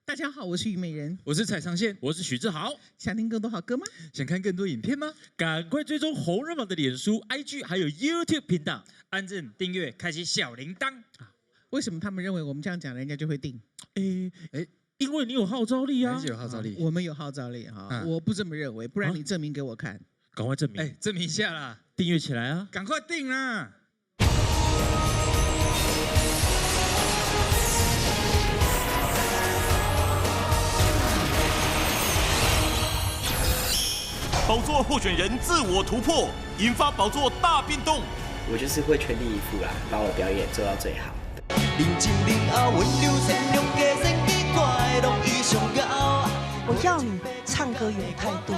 大家好，我是虞美人，我是蔡尚宪，我是许志豪。想听更多好歌吗？想看更多影片吗？赶快追踪红人榜的脸书、IG 还有 YouTube 频道，按赞、订阅、开启小铃铛。为什么他们认为我们这样讲，人家就会定？因为你有号召力啊，有号召力，我们有号召力哈，我不这么认为，不然你证明给我看。赶快证明，证明一下啦，订阅起来啊，赶快订啦！宝座候选人自我突破，引发宝座大变动。我就是会全力以赴啦，把我的表演做到最好。我要你唱歌有态度，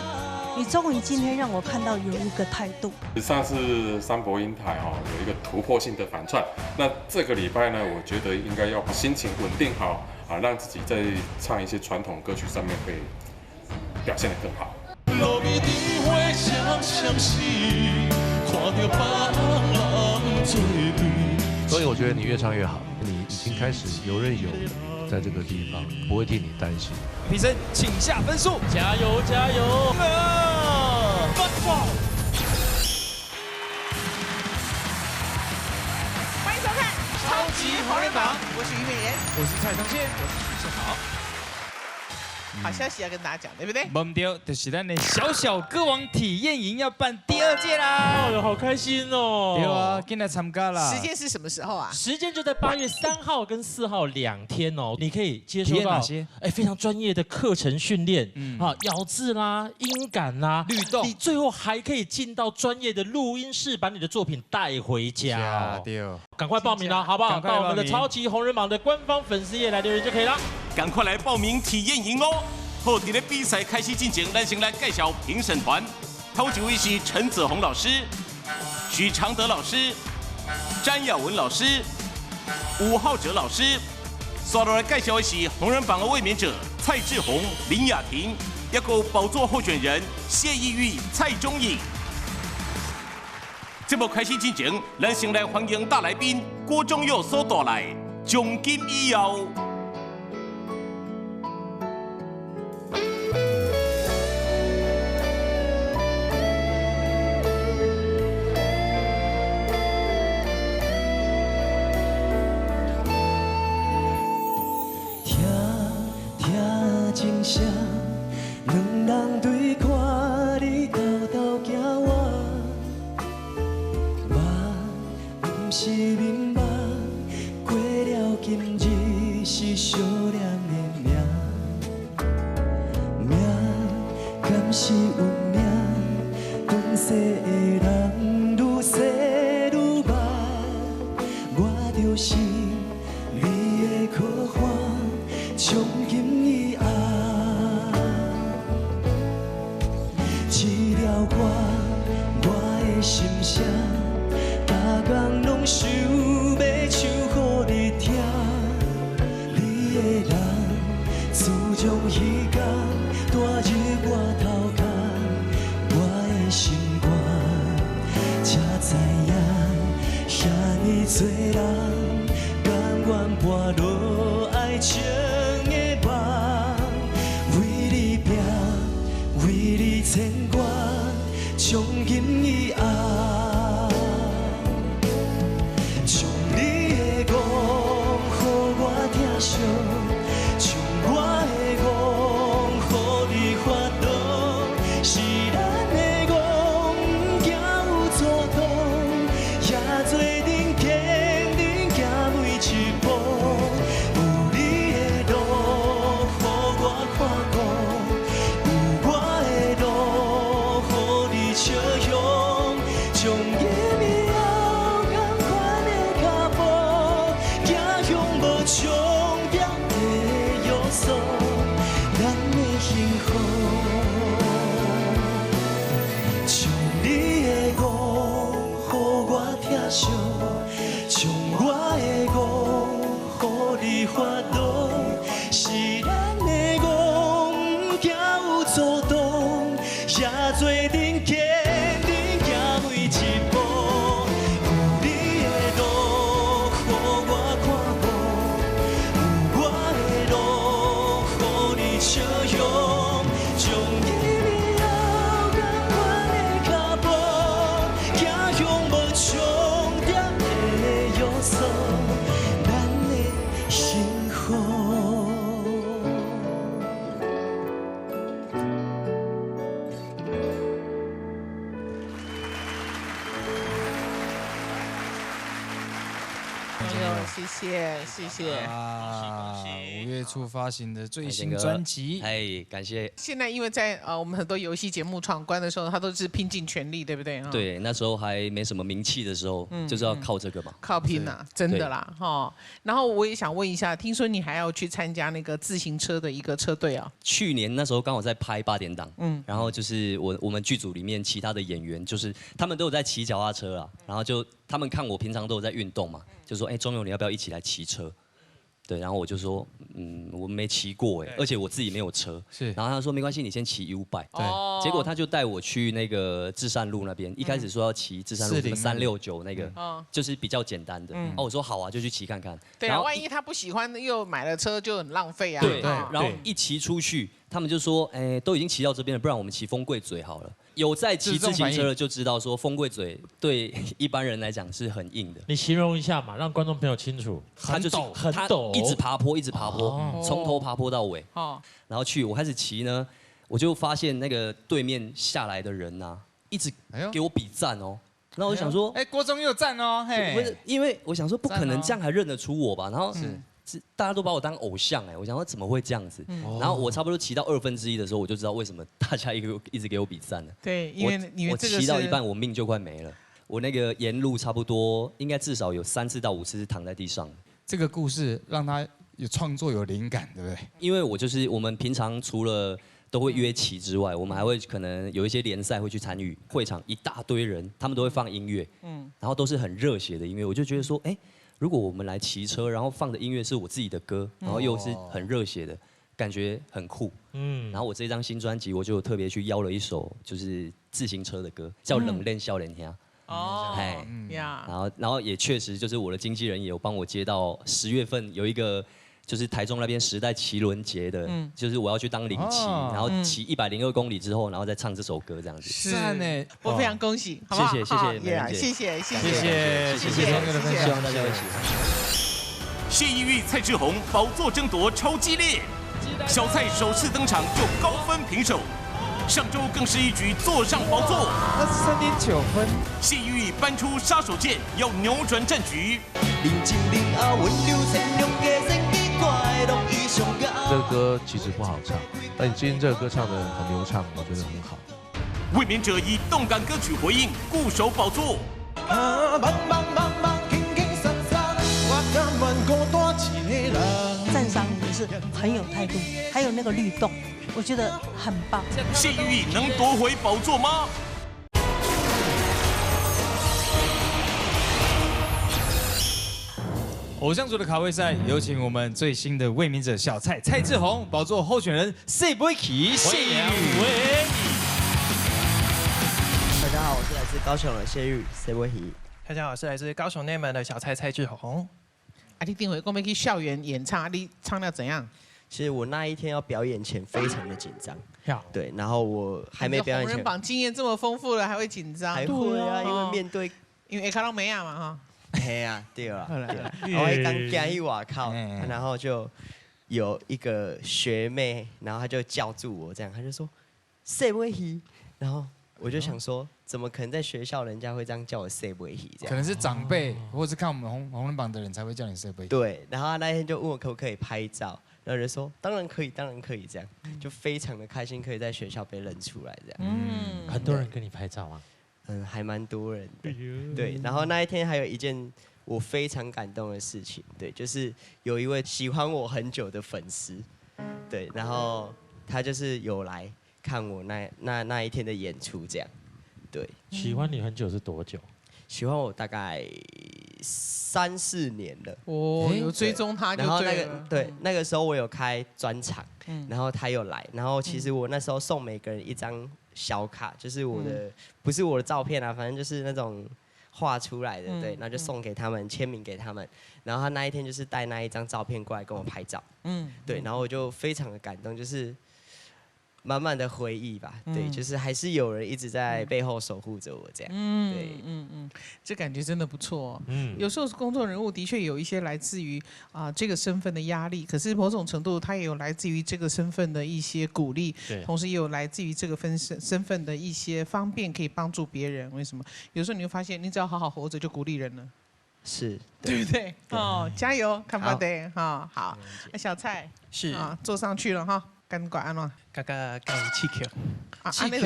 你终于今天让我看到有一个态度。上次三博音台有一个突破性的反串，那这个礼拜呢，我觉得应该要把心情稳定好啊，让自己在唱一些传统歌曲上面会表现得更好。所以我觉得你越唱越好，你已经开始游刃有余，在这个地方不会替你担心。评审，请下分数，加油加油！欢迎收看《超级红人榜》，我是虞美人，我是蔡尚宪，我是许志豪。好消息要跟大家讲，对不对？懵丢，就是咱的小小歌王体验营要办第2届啦！哦哟，好开心哦！对啊，进来参加啦！时间是什么时候啊？时间就在8月3号跟4号2天哦，你可以接受到哪些？非常专业的课程训练，咬字啦、音感啦、律动，你最后还可以进到专业的录音室，把你的作品带回家哦。赶快报名了，好不好？到我们的超级红人榜的官方粉丝页来留言就可以了。赶快来报名体验营哦！好，在咧比赛开始进前，咱先来介绍评审团。头一位是陈子宏老师、许常德老师、詹雅文老师、吴浩哲老师。刷落来介绍的是红人榜的卫冕者蔡志宏、林雅婷，也有宝座候选人谢依玉、蔡中颖。节目开始进前，咱先来欢迎大来宾郭宗佑所带来奖金以邀。声，两人对看你偷偷行我，梦不是眠梦，过了今日是相恋的命，命敢是有命，转世的人愈世愈慢，我就是你的靠岸，从今以后。我的心声，每天拢想要唱予你听。你的人，自从彼天带入我头壳，我的心肝才知影，遐尼多人甘愿跋落爱情的梦，为你拼，为你牵挂。从今以后，将你的歌，予我听惜；将我的歌，予你发动。是咱的歌，不惊有阻挡，也做阵坚定行每一步。有你的路，予我看过。笑容，将伊美好同款的脚步，走向无终点的约束，咱的幸福。将你的歌，予我听惜；将我的歌，予你发动。是咱的歌，不惊有阻挡，也做阵坚。谢谢。啊，5月初发行的最新专辑，哎，感谢。现在因为在我们很多游戏节目闯关的时候，他都是拼尽全力，对不对？对，那时候还没什么名气的时候，就是要靠这个嘛。靠拼啊，真的啦，哈。然后我也想问一下，听说你还要去参加那个自行车的一个车队啊？去年那时候刚好在拍8点档，然后就是我们剧组里面其他的演员，就是他们都有在骑脚踏车啊，然后就他们看我平常都有在运动嘛，就说钟勇你要不要一起来骑车？对，然后我就说，我没骑过而且我自己没有车，然后他说没关系，你先骑 U-bike， 对，结果他就带我去那个至善路那边，一开始说要骑至善路什么369那个，就是比较简单的，我说好啊，就去骑看看。对啊，万一他不喜欢又买了车就很浪费啊。对，然后一骑出去，他们就说，都已经骑到这边了，不然我们骑风柜嘴好了。有在骑自行车的就知道，说风柜嘴对一般人来讲是很硬的。你形容一下嘛，让观众朋友清楚。它就是很陡，一直爬坡，从头爬坡到尾。然后我开始骑呢，我就发现那个对面下来的人呐，一直给我比赞哦。然后我想说，国中也有赞哦，嘿，不是，因为我想说不可能这样还认得出我吧？然后大家都把我当偶像我想说怎么会这样子？然后我差不多骑到1/2的时候，我就知道为什么大家一直给我比赞了。对，因为我骑到一半，我命就快没了。我那个沿路差不多应该至少有3次到5次是躺在地上。这个故事让他有创作有灵感，对不对？因为我们平常除了都会约骑之外，我们还会可能有一些联赛会去参与，会场一大堆人，他们都会放音乐，然后都是很热血的音乐，我就觉得说，如果我们来骑车，然后放的音乐是我自己的歌，然后又是很热血的，感觉很酷。然后我这张新专辑，我就特别去邀了一首就是自行车的歌，叫《冷链笑脸兄》。然后也确实就是我的经纪人也有帮我接到10月份有一个。就是台中那边时代骑轮节的，就是我要去当领骑，然后骑102公里之后，然后再唱这首歌这样子。是呢，我非常恭喜，好不好？谢谢美人姐，谢谢钟哥的分享，希望大家会喜欢。谢依玉、蔡志宏宝座争夺超激烈，小蔡首次登场就高分平手，上周更是一举坐上宝座，23.9分。谢依玉搬出杀手锏，要扭转战局。这个歌其实不好唱，但你今天这个歌唱得很流畅，我觉得很好。卫冕者以动感歌曲回应，固守宝座。赞赏你是很有态度，还有那个律动，我觉得很棒。谢依玉能夺回宝座吗？偶像组的卡位赛，有请我们最新的卫冕者小蔡蔡志宏宝座候选人谢不起谢玉。大家好，我是来自高雄的谢玉谢不起。大家好，我是来自高雄内门的小蔡蔡志宏。你定会讲要去校园演唱，你唱到怎样？其实我那一天要表演前非常的紧张，对，然后我还没表演前，红人榜经验这么丰富了，还会紧张？还会啊，因为面对，因为卡到没啊嘛哈。嘿啊，对啊，我还刚加一瓦靠，然后就有一个学妹，然后她就叫住我，这样，她就说谢不起，然后我就想说，怎么可能在学校人家会这样叫我谢不起？这样可能是长辈，或是看我们红人榜的人才会叫你谢不起。对，然后她那天就问我可不可以拍照，然后就说当然可以，当然可以，这样就非常的开心，可以在学校被认出来，这样。很多人跟你拍照吗？还蛮多人的，对。然后那一天还有一件我非常感动的事情，对，就是有一位喜欢我很久的粉丝，对，然后他就是有来看我那一天的演出，这样，对。喜欢你很久是多久？喜欢我大概3、4年了。哦，有追踪他就对了。那个时候我有开专场，然后他有来，然后其实我那时候送每个人一张小卡，就是我的不是我的照片啊，反正就是那种画出来的，对，然后就送给他们，签名给他们。然后他那一天就是带那一张照片过来跟我拍照，对，然后我就非常的感动，就是满满的回忆吧，对，就是还是有人一直在背后守护着我这样，对，这感觉真的不错。有时候公众人物的确有一些来自于这个身份的压力，可是某种程度他也有来自于这个身份的一些鼓励，同时也有来自于这个身份的一些方便，可以帮助别人。为什么？有时候你会发现，你只要好好活着就鼓励人了。是，对不对？哦，加油，看巴得哈。好，那小蔡是啊，坐上去了哈，感觉安怎？刚刚气球，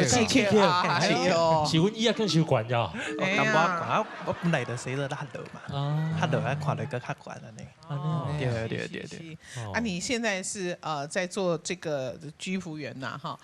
气球啊，是哦。是阮伊啊更受管呀。我本来就洗了较热嘛，较热啊，看了个较管了呢。对。啊，你现在是在做这个居服员呐哈？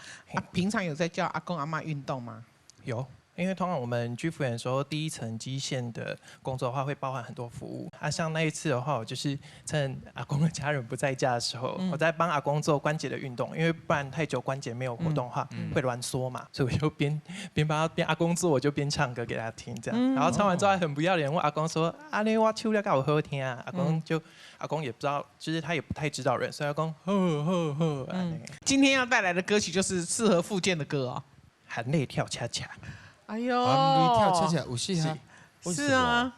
平常有在教阿公阿嬷运动吗？有。因为通常我们居服员的时候，第一层基线的工作的话，会包含很多服务。像那一次的话，我就是趁阿公的家人不在家的时候，我在帮阿公做关节的运动，因为不然太久关节没有活动的话，会挛缩嘛。所以我就边帮阿公做，我就边唱歌给他听，这样。然后唱完之后还很不要脸问阿公说：“阿你我唱了够好听啊？”阿公也不知道，就是他也不太知道人，所以阿公呵。今天要带来的歌曲就是适合复健的歌哦，含泪跳恰恰。哎呦，跳恰恰有戏啊！是啊，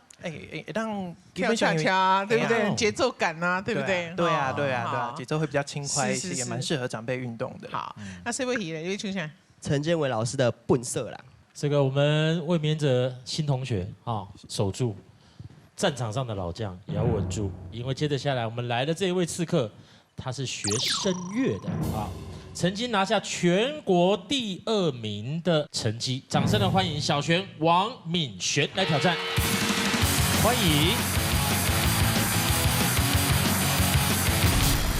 让跳恰恰，对不对？节奏感啊，对不对？对啊，节奏会比较轻快一些，也蛮适合长辈运动的。好，那谁会提呢？你出现陈建伟老师的《笨色狼》。这个我们卫冕者新同学啊，守住战场上的老将也要稳住，因为接着下来我们来的这一位刺客，他是学声乐的啊。曾经拿下全国第2名的成绩，掌声的欢迎小璇王敏璇来挑战，欢迎。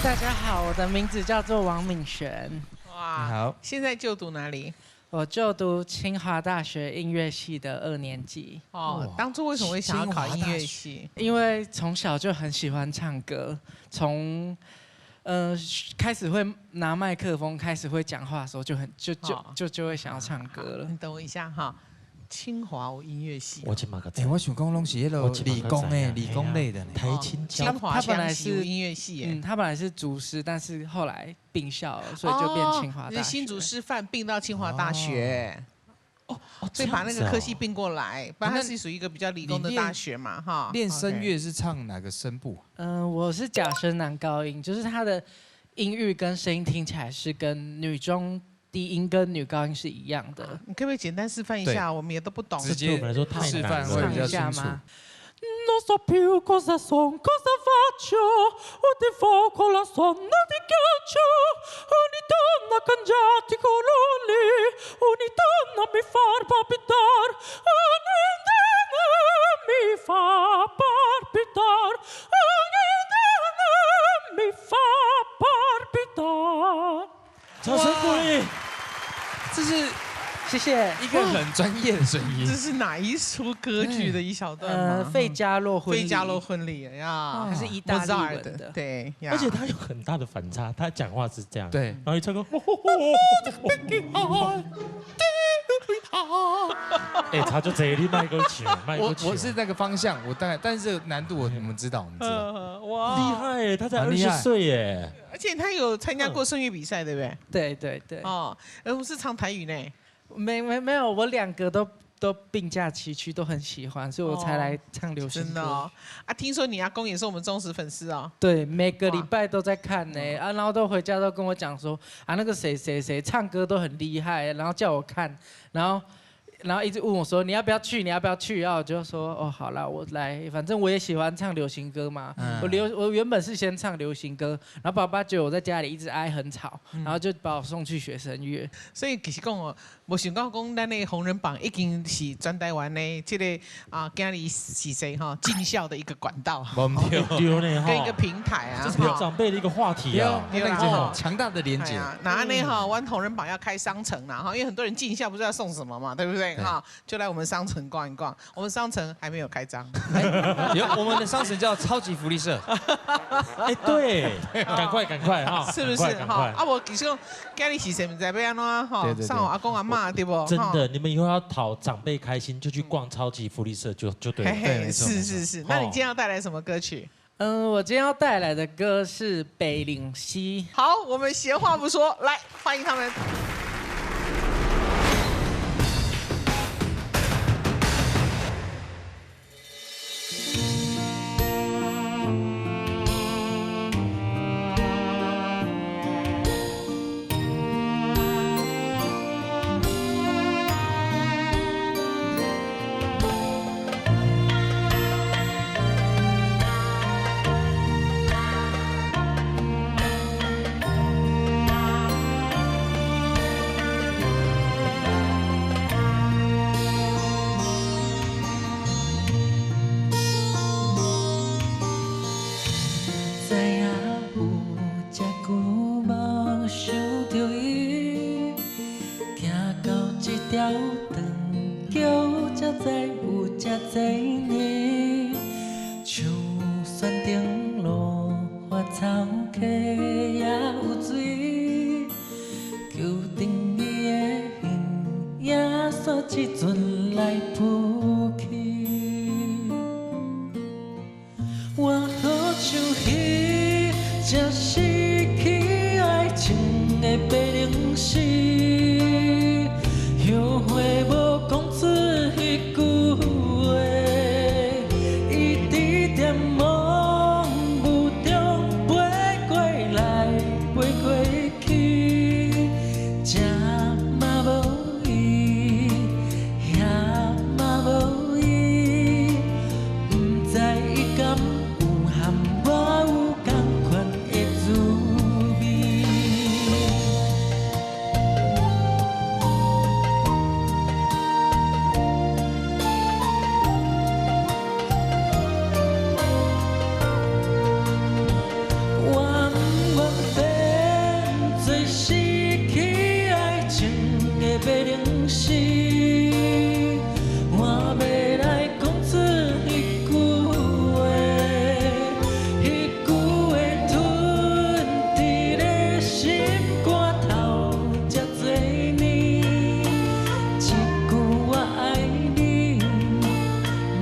大家好，我的名字叫做王敏璇。哇，好，现在就读哪里？我就读清华大学音乐系的2年级。哦，当初为什么会想要考音乐系？因为从小就很喜欢唱歌，从开始会拿麦克风，开始会讲话的时候，就会想要唱歌了。你等我一下哈，清华音乐系。我想讲拢是那个理工的，理工类的。台清清华他本来是音乐系，他本来是主师，但是后来并校了，所以就变清华大学。新竹师范并到清华大学。所以把那个科系并过来，不然它是属于一个比较理工的大学嘛，哈。练声乐是唱哪个声部？我是假声男高音，就是他的音域跟声音听起来是跟女中低音跟女高音是一样的。你可不可以简单示范一下？我们也都不懂。直接示范会比较清楚。Non so più cosa son, cosa faccio, o di fuoco la sonno di ghiaccio, ogni donna cangiati colori, ogni donna mi fa palpitar, ogni donna mi fa palpitar, ogni donna mi fa palpitar。掌声鼓励，这是。谢谢，一个很专业的声音。这是哪一出歌剧的一小段吗？费加洛婚礼。费加洛婚礼呀，它是意大利文的，对。而且他有很大的反差，他讲话是这样，对，然后一唱歌，他就这里卖歌曲，我是那个方向，我大概，但是难度你们知道，哇，厉害耶，他才20岁耶，而且他有参加过声乐比赛，对不对？对。哦，而不是唱台语呢。没有，我2个都并驾齐驱，都很喜欢，所以我才来唱流行歌。真的哦，听说你阿公也是我们忠实粉丝哦。对，每个礼拜都在看呢，然后都回家都跟我讲说，那个谁唱歌都很厉害，然后叫我看，然后一直问我说你要不要去，然后我就说哦好啦，我来，反正我也喜欢唱流行歌嘛。我原本是先唱流行歌，然后爸爸觉得我在家里一直哀很吵，然后就把我送去学声乐。所以其实讲哦，无想到讲咱的红人榜已经是全台湾的这个今日是谁哈尽孝的一个管道，跟一个平台啊，这是长辈的一个话题啊，强大的连结。那呢哈，我红人榜要开商城啦哈，因为很多人尽孝不知道送什么嘛，对不对？哈，就来我们商城逛一逛。我们商城还没有开张，有我们的商城叫超级福利社。对，赶快哈，是不是哈？我其实今日是谁不知道要安怎哈？上我阿公阿嬷对不？真的，你们以后要讨长辈开心，就去逛超级福利社就对了。对，是。那你今天要带来什么歌曲？我今天要带来的歌是《北岭西》。好，我们闲话不说，来欢迎他们。想着伊，行到这条长桥，才知有这多年。像山顶路花草溪也有水，桥顶伊的形影煞一阵来浮起。我好像彼这失去爱情的白灵丝，后悔无讲出迄句话，伊伫点梦雾中飞过来飞过去，这嘛无伊，遐嘛无伊，不知伊敢有含我有同款的滋味。我不愿变做失去爱情的白灵丝，我要来讲出迄句话，迄句话吞伫咧心肝头这多年，一句我爱你，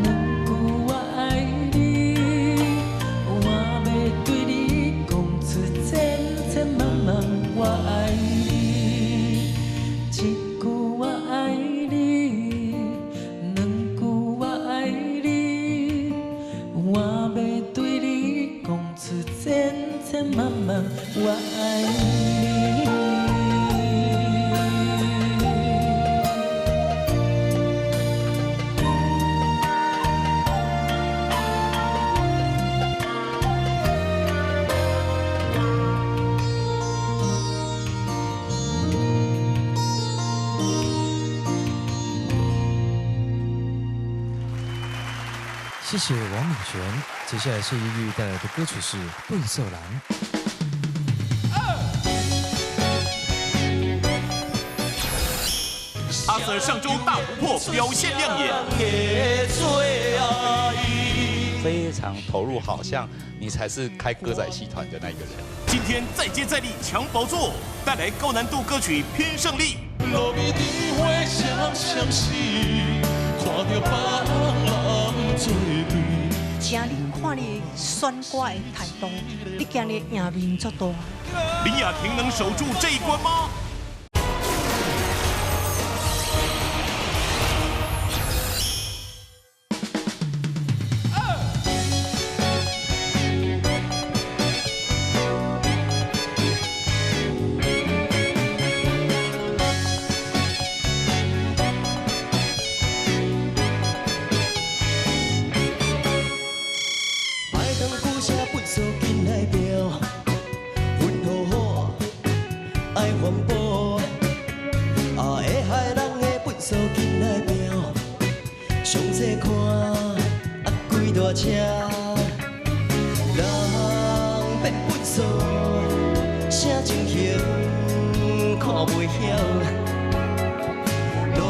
两句我爱你，我要对你讲出千千万万我爱你，一句我爱你，两句我爱你，我要对你讲出千千万万我爱你。谢谢王敏璇。接下来谢依玉带来的歌曲是《桂色蓝》。阿 Sir 上周大突破，表现亮眼。非常投入，好像你才是开歌仔戏团的那个人。今天再接再厉抢宝座，带来高难度歌曲拼胜利。路边的花闪闪是，看到别人做对。请你看你选歌的态度，你今日赢面足大。林雅婷能守住这一关吗？车，人别不错，声情形看袂晓，路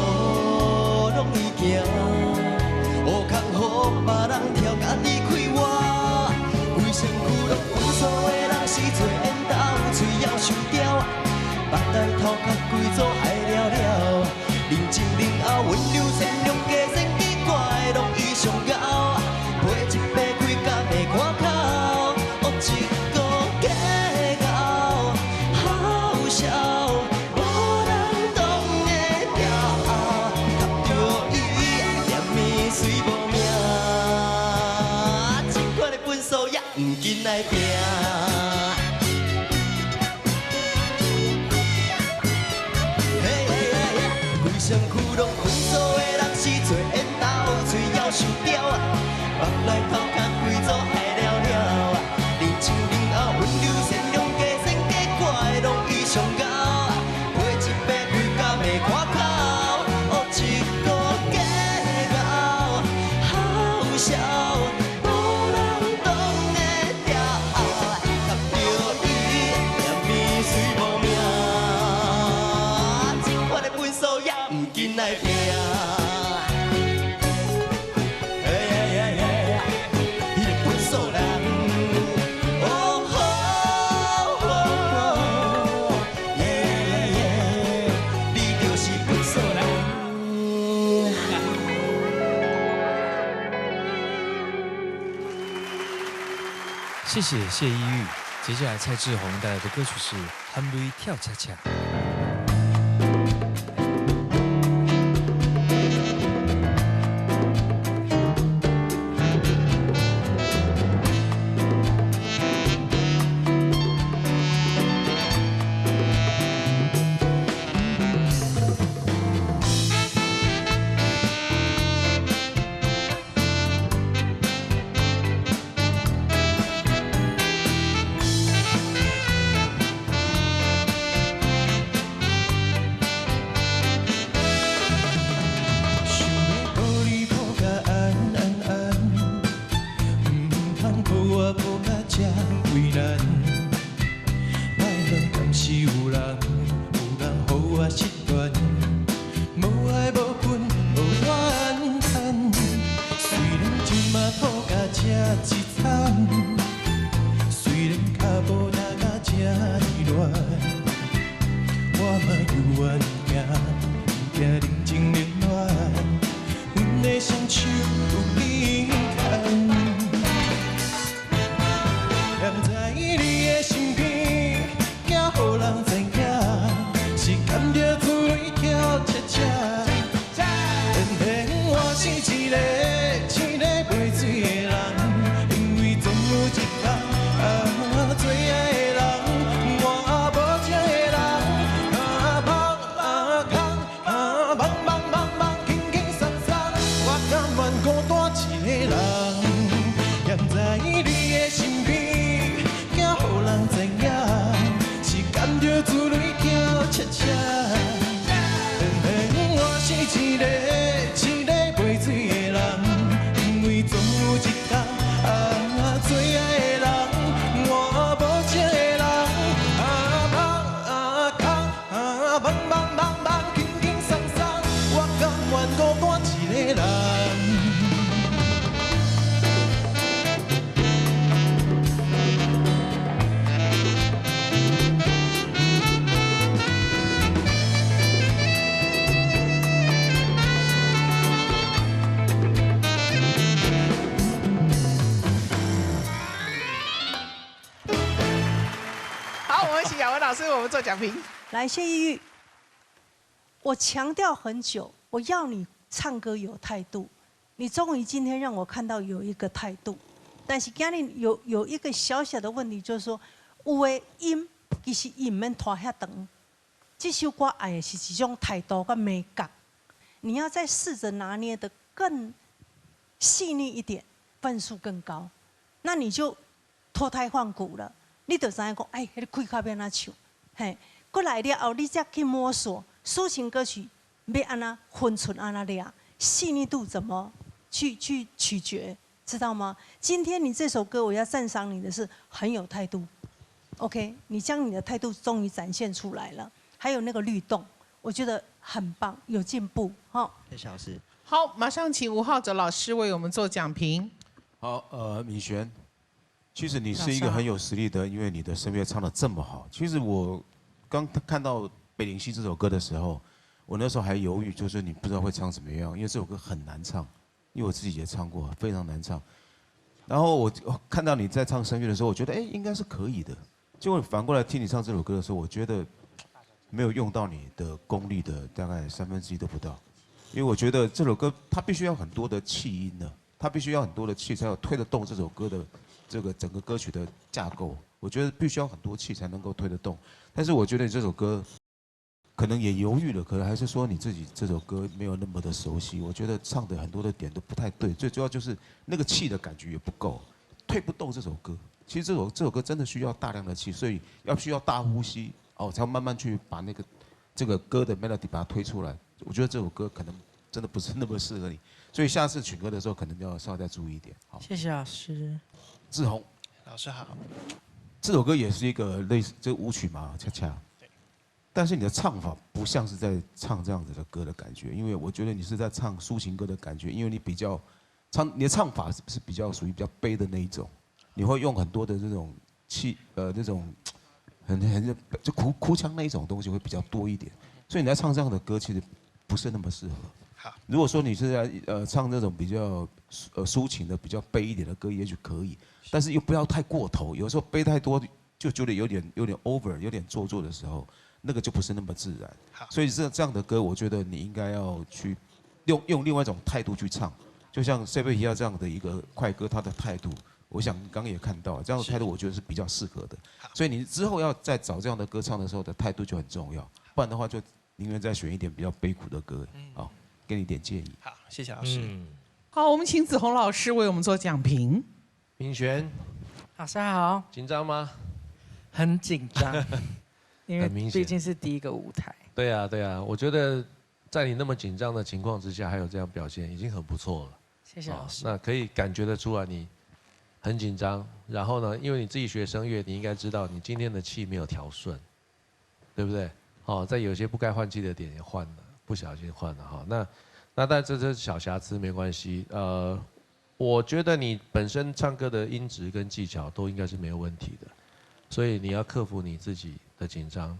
拢易行，乌空予别人跳，家己开我，规身躯拢分数的人是做缘投，嘴要收掉，目袋头壳规组爱了了，认真认后温柔善良加善奇怪，拢伊上高。陪一杯开甲袂看口，学一个假傲，好笑，无人懂的调，夹着伊嫌伊水无命，这款的分数也毋紧来拼。规身躯拢分数的人是做缘投，嘴要收掉。目内头壳规组爱了了，认真认后温柔善良加善加怪，拢伊上高。陪一杯开甲袂看口，学一个假傲，好笑，无人懂的调，夹着伊嫌伊水无命，谢谢谢依玉。接下来蔡志宏带来的歌曲是《含泪跳恰恰》。做讲评，来谢依玉，我强调很久，我要你唱歌有态度，你终于今天让我看到有一个态度，但是今日有一个小小的问题，就是说，有的音其实伊唔免拖遐长，这首歌爱的是一种态度跟美感，你要再试着拿捏的更细腻一点，分数更高，那你就脱胎换骨了，你就知影讲，哎，迄个开口要安怎唱。嘿，过来了后，你再去摸索抒情歌曲要安那分寸安那俩，细腻度怎么去取决，知道吗？今天你这首歌，我要赞赏你的是很有态度 ，OK， 你将你的态度终于展现出来了，还有那个律动，我觉得很棒，有进步，哈。谢谢老师。好，马上请吴浩哲老师为我们做讲评。好，敏璇。其实你是一个很有实力的，因为你的声乐唱得这么好。其实我刚看到《北灵西》这首歌的时候，我那时候还犹豫，就是你不知道会唱怎么样，因为这首歌很难唱，因为我自己也唱过，非常难唱。然后我看到你在唱声乐的时候，我觉得哎应该是可以的。结果反过来听你唱这首歌的时候，我觉得没有用到你的功力的大概1/3都不到，因为我觉得这首歌它必须要很多的气音的，它必须要很多的气才有推得动这首歌的。这个整个歌曲的架构，我觉得必须要很多气才能够推得动。但是我觉得你这首歌可能也犹豫了，可能还是说你自己这首歌没有那么的熟悉。我觉得唱的很多的点都不太对，最主要就是那个气的感觉也不够，推不动这首歌。其实这首歌真的需要大量的气，所以需要大呼吸哦，才慢慢去把这个歌的 melody 把它推出来。我觉得这首歌可能真的不是那么适合你，所以下次选歌的时候可能要稍微再注意一点。好，谢谢老师。志宏老师好。这首歌也是一个类似这个舞曲嘛，恰恰。但是你的唱法不像是在唱这样子的歌的感觉，因为我觉得你是在唱抒情歌的感觉，因为你你的唱法是比较属于比较悲的那一种，你会用很多的这种那种哭腔那一种东西会比较多一点，所以你在唱这样的歌其实不是那么适合。好，如果说你是在唱那种比较抒情的、比较悲一点的歌，也许可以，但是又不要太过头。有时候悲太多，就觉得有点 over， 有点做作的时候，那个就不是那么自然。所以这样的歌，我觉得你应该要去用另外一种态度去唱，就像 Sebastian 这样的一个快歌，他的态度。我想刚刚也看到，这样的态度我觉得是比较适合的。所以你之后要再找这样的歌唱的时候的态度就很重要，不然的话就宁愿再选一点比较悲苦的歌。好，给你一点建议。好，谢谢老师。好，我们请子鸿老师为我们做讲评。品璇，老师好。紧张吗？很紧张，因为很明显毕竟是第一个舞台。对啊，对啊，我觉得在你那么紧张的情况之下，还有这样表现，已经很不错了。谢谢老师。那可以感觉得出来你很紧张，然后呢，因为你自己学声乐，你应该知道你今天的气没有调顺，对不对？哦，在有些不该换气的点也换了，不小心换了哈。那但这是小瑕疵，没关系。我觉得你本身唱歌的音质跟技巧都应该是没有问题的，所以你要克服你自己的紧张。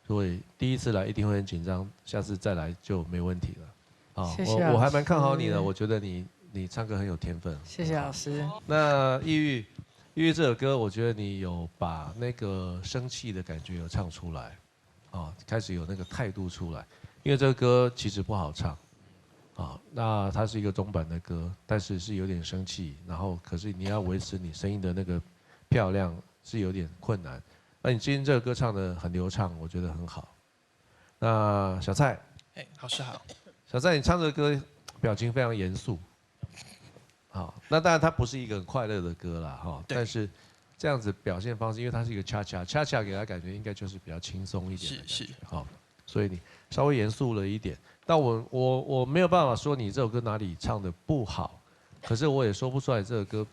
所以第一次来一定会很紧张，下次再来就没问题了。啊，我还蛮看好你的，我觉得你唱歌很有天分。谢谢老师。那抑郁这首歌，我觉得你有把那个生气的感觉有唱出来，啊，开始有那个态度出来。因为这个歌其实不好唱，啊，那它是一个中版的歌，但是是有点生气，然后可是你要维持你声音的那个漂亮是有点困难。那你今天这个歌唱得很流畅，我觉得很好。那小蔡，老师好。小蔡，你唱这个歌表情非常严肃。好，那当然它不是一个很快乐的歌啦，哈，但是这样子表现方式，因为它是一个恰恰给他感觉应该就是比较轻松一点的感觉，好，所以你稍微严肃了一点。但我没有办法说你这首歌哪里唱得不好，可是我也说不出来这首歌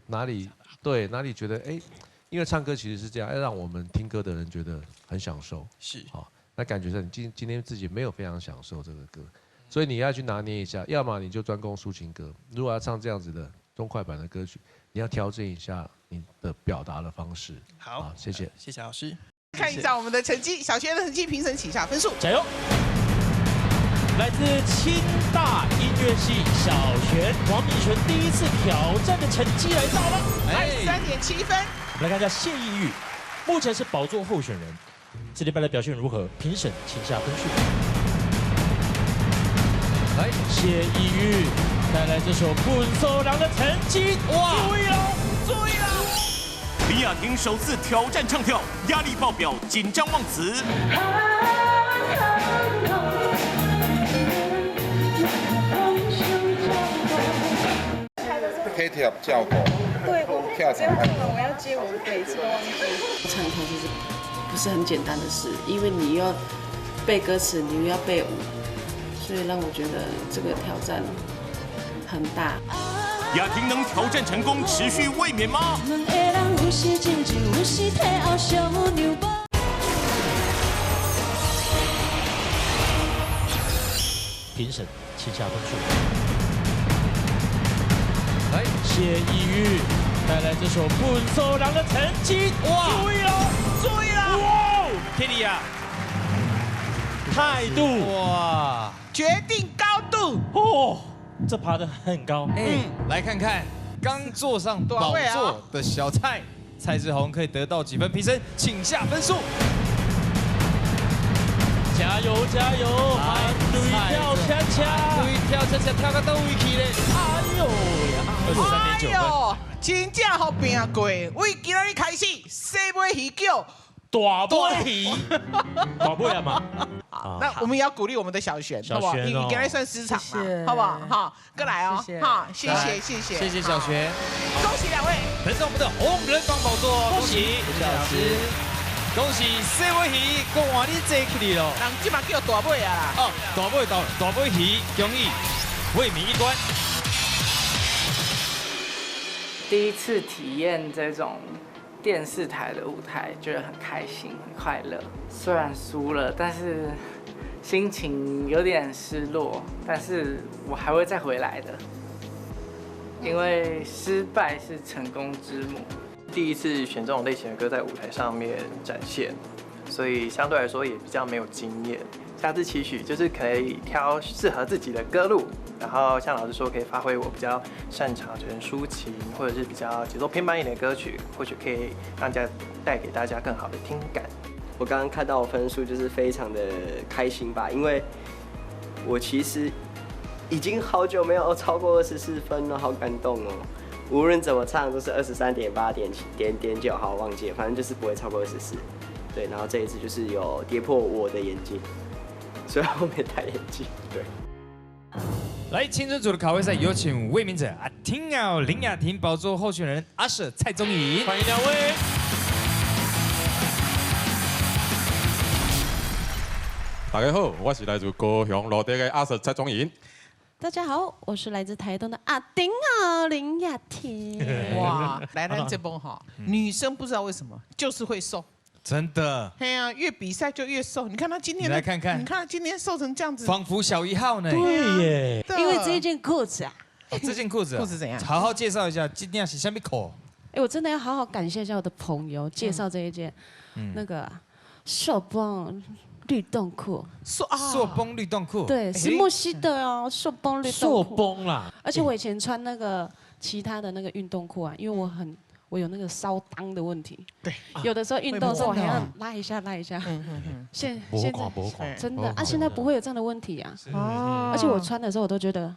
哪里对哪里觉得哎，因为唱歌其实是这样，要让我们听歌的人觉得很享受，是好，那感觉上你今天自己没有非常享受这个歌。所以你要去拿捏一下，要么你就专攻抒情歌，如果要唱这样子的中快板的歌曲，你要调整一下你的表达的方式。好，谢谢，谢谢老师。看一下我们的成绩，小学的成绩，评审请下分数，加油！来自清大音乐系小学王敏璇第一次挑战的成绩来到了23.7分。来看一下谢意玉，目前是宝座候选人，这礼拜的表现如何？评审请下分数。来，谢意玉带来这首《滚手郎》的成绩，哇！注意喽，注意喽！李雅婷首次挑战唱跳，压力爆表，紧张忘词。可以跳效果，对，跳只要我要接我的背子，唱跳其实不是很简单的事，因为你要背歌词，你又要背舞。所以让我觉得这个挑战很大。雅婷能挑战成功，持续卫冕吗？评审请下分数。来，谢意玉带来这首《滚手郎》的成绩，哇！注意喽，注意啦！哇 ，Kitty 啊！态度哇，决定高度哦，这爬得很高。来看看刚坐上宝座的小蔡蔡志宏可以得到几分？评审请下分数。加油加油！对跳恰恰，对跳恰恰跳到倒位去嘞！哎呦呀，23.9分，真正好拼过。为今日开始，西尾鱼叫大尾鱼，大尾啊嘛。那我们也要鼓励我们的小璇，好不好？你今天算失场嘛，好不好？好，过来哦，好，谢谢。谢谢小璇，恭喜两位，登上我们的红人榜宝座，恭喜谢老师，恭喜西尾鱼，讲话你坐起来咯。人即马叫大尾啊啦。哦，大尾鱼，恭喜卫冕一关。第一次体验这种电视台的舞台，觉得很开心、很快乐。虽然输了，但是心情有点失落，但是我还会再回来的，因为失败是成功之母。第一次选这种类型的歌在舞台上面展现，所以相对来说也比较没有经验。下次期许就是可以挑适合自己的歌路，然后像老师说，可以发挥我比较擅长就是抒情或者是比较节奏偏慢一点的歌曲，或许可以带给大家更好的听感。我刚刚看到分数就是非常的开心吧，因为我其实已经好久没有超过24分了，好感动哦。无论怎么唱都是23.8、9，好忘记了，反正就是不会超过24。对，然后这一次就是有跌破我的眼镜，虽然我没戴眼镜。对。来，青春组的卡位赛有请卫冕者阿婷奥林雅婷、宝座候选人阿舍蔡宗颖，欢迎两位。大家好，我是来自高雄罗德的阿舍蔡宗颖。大家好，我是来自台东的阿丁奥林雅婷。哇，来咱这波哈，女生不知道为什么就是会瘦。真的。哎呀，越比赛就越瘦。你看她今天，来看看，你看她今天瘦成这样子，仿佛小1号呢。对耶，因为这一件裤子啊。这件裤子，裤子怎样？好好介绍一下，今天是什么裤？我真的要好好感谢一下我的朋友，介绍这一件那个硕崩律动裤。硕崩律动裤。对，是莫西的哦，硕崩律动裤。硕崩啦。而且我以前穿那个其他的那个运动裤啊，因为我有那个烧裆的问题，对，有的时候运动的时候我还要拉一下。现在真的啊，现在不会有这样的问题啊。而且我穿的时候我都觉得，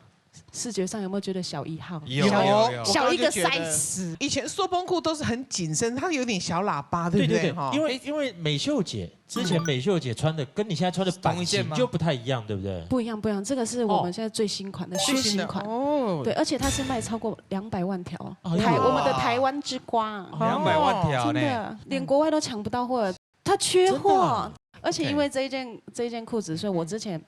视觉上有没有觉得小1号？有小一个size。以前缩崩裤都是很紧身，它有点小喇叭，对不对？因为美秀姐之前美秀姐穿的跟你现在穿的版型就不太一样，对不对？不一样，这个是我们现在最新款的靴型款。哦，对，而且它是卖超过200万条，我们的台湾之光，200万条呢，真的连国外都抢不到货，它缺货。而且因为这一件裤子，所以我之前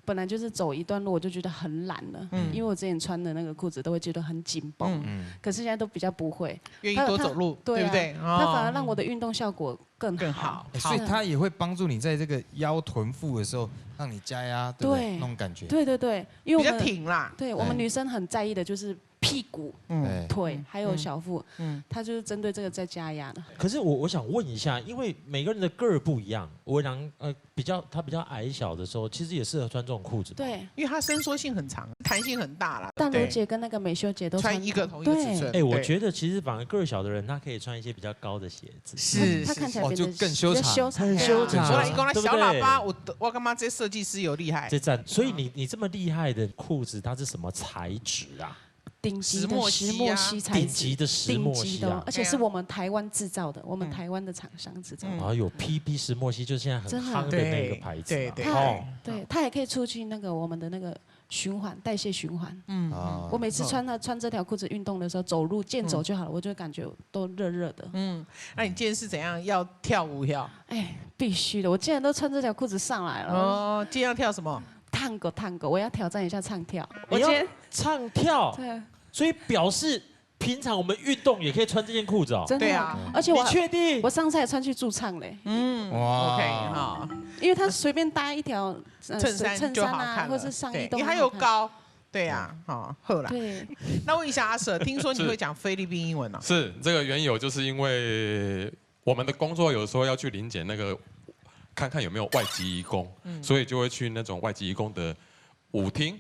本来就是走一段路我就觉得很懒了，因为我之前穿的那个裤子都会觉得很紧绷，可是现在都比较不会，愿意多走路，对不对？它反而让我的运动效果更好，所以它也会帮助你在这个腰臀腹的时候，让你加压，对不对？那种感觉。对，因为比较挺啦。对我们女生很在意的就是屁股、腿还有小腹，它就是针对这个在加压的。可是我想问一下，因为每个人的个儿不一样，他比较矮小的时候，其实也适合穿这种裤子。对，因为它伸缩性很长，弹性很大啦。淡如姐跟那个美秀姐都穿同一个尺寸。我觉得其实反而个儿小的人，他可以穿一些比较高的鞋子，是他看起来就更修长，很修长。我来讲小喇叭，我干嘛这设计师有厉害？这赞。所以你这么厉害的裤子，它是什么材质啊？顶级的石墨烯材质，顶级的石墨烯啊，而且是我们台湾制造的，我们台湾的厂商制造的。然后有 PB 石墨烯，就是现在很夯的那个牌子。对，它也可以促进那个我们的那个代谢循环。我每次穿这条裤子运动的时候，走路健走就好了，我就感觉都热热的。那你今天是怎样？要跳舞跳？必须的，我既然都穿这条裤子上来了。哦，今天要跳什么？探戈，我要挑战一下唱跳。我今天唱跳，对，所以表示平常我们运动也可以穿这件裤子哦。真的啊，而且你确定？我上次还穿去驻唱嘞。哇 ，OK 哈，因为他随便搭一条衬衫就好看或是上衣都。你还有高，对呀，好，后来。对。那问一下阿舍，听说你会讲菲律宾英文啊？是这个缘由，就是因为我们的工作有时候要去临检那个。看看有没有外籍移工，所以就会去那种外籍移工的舞厅，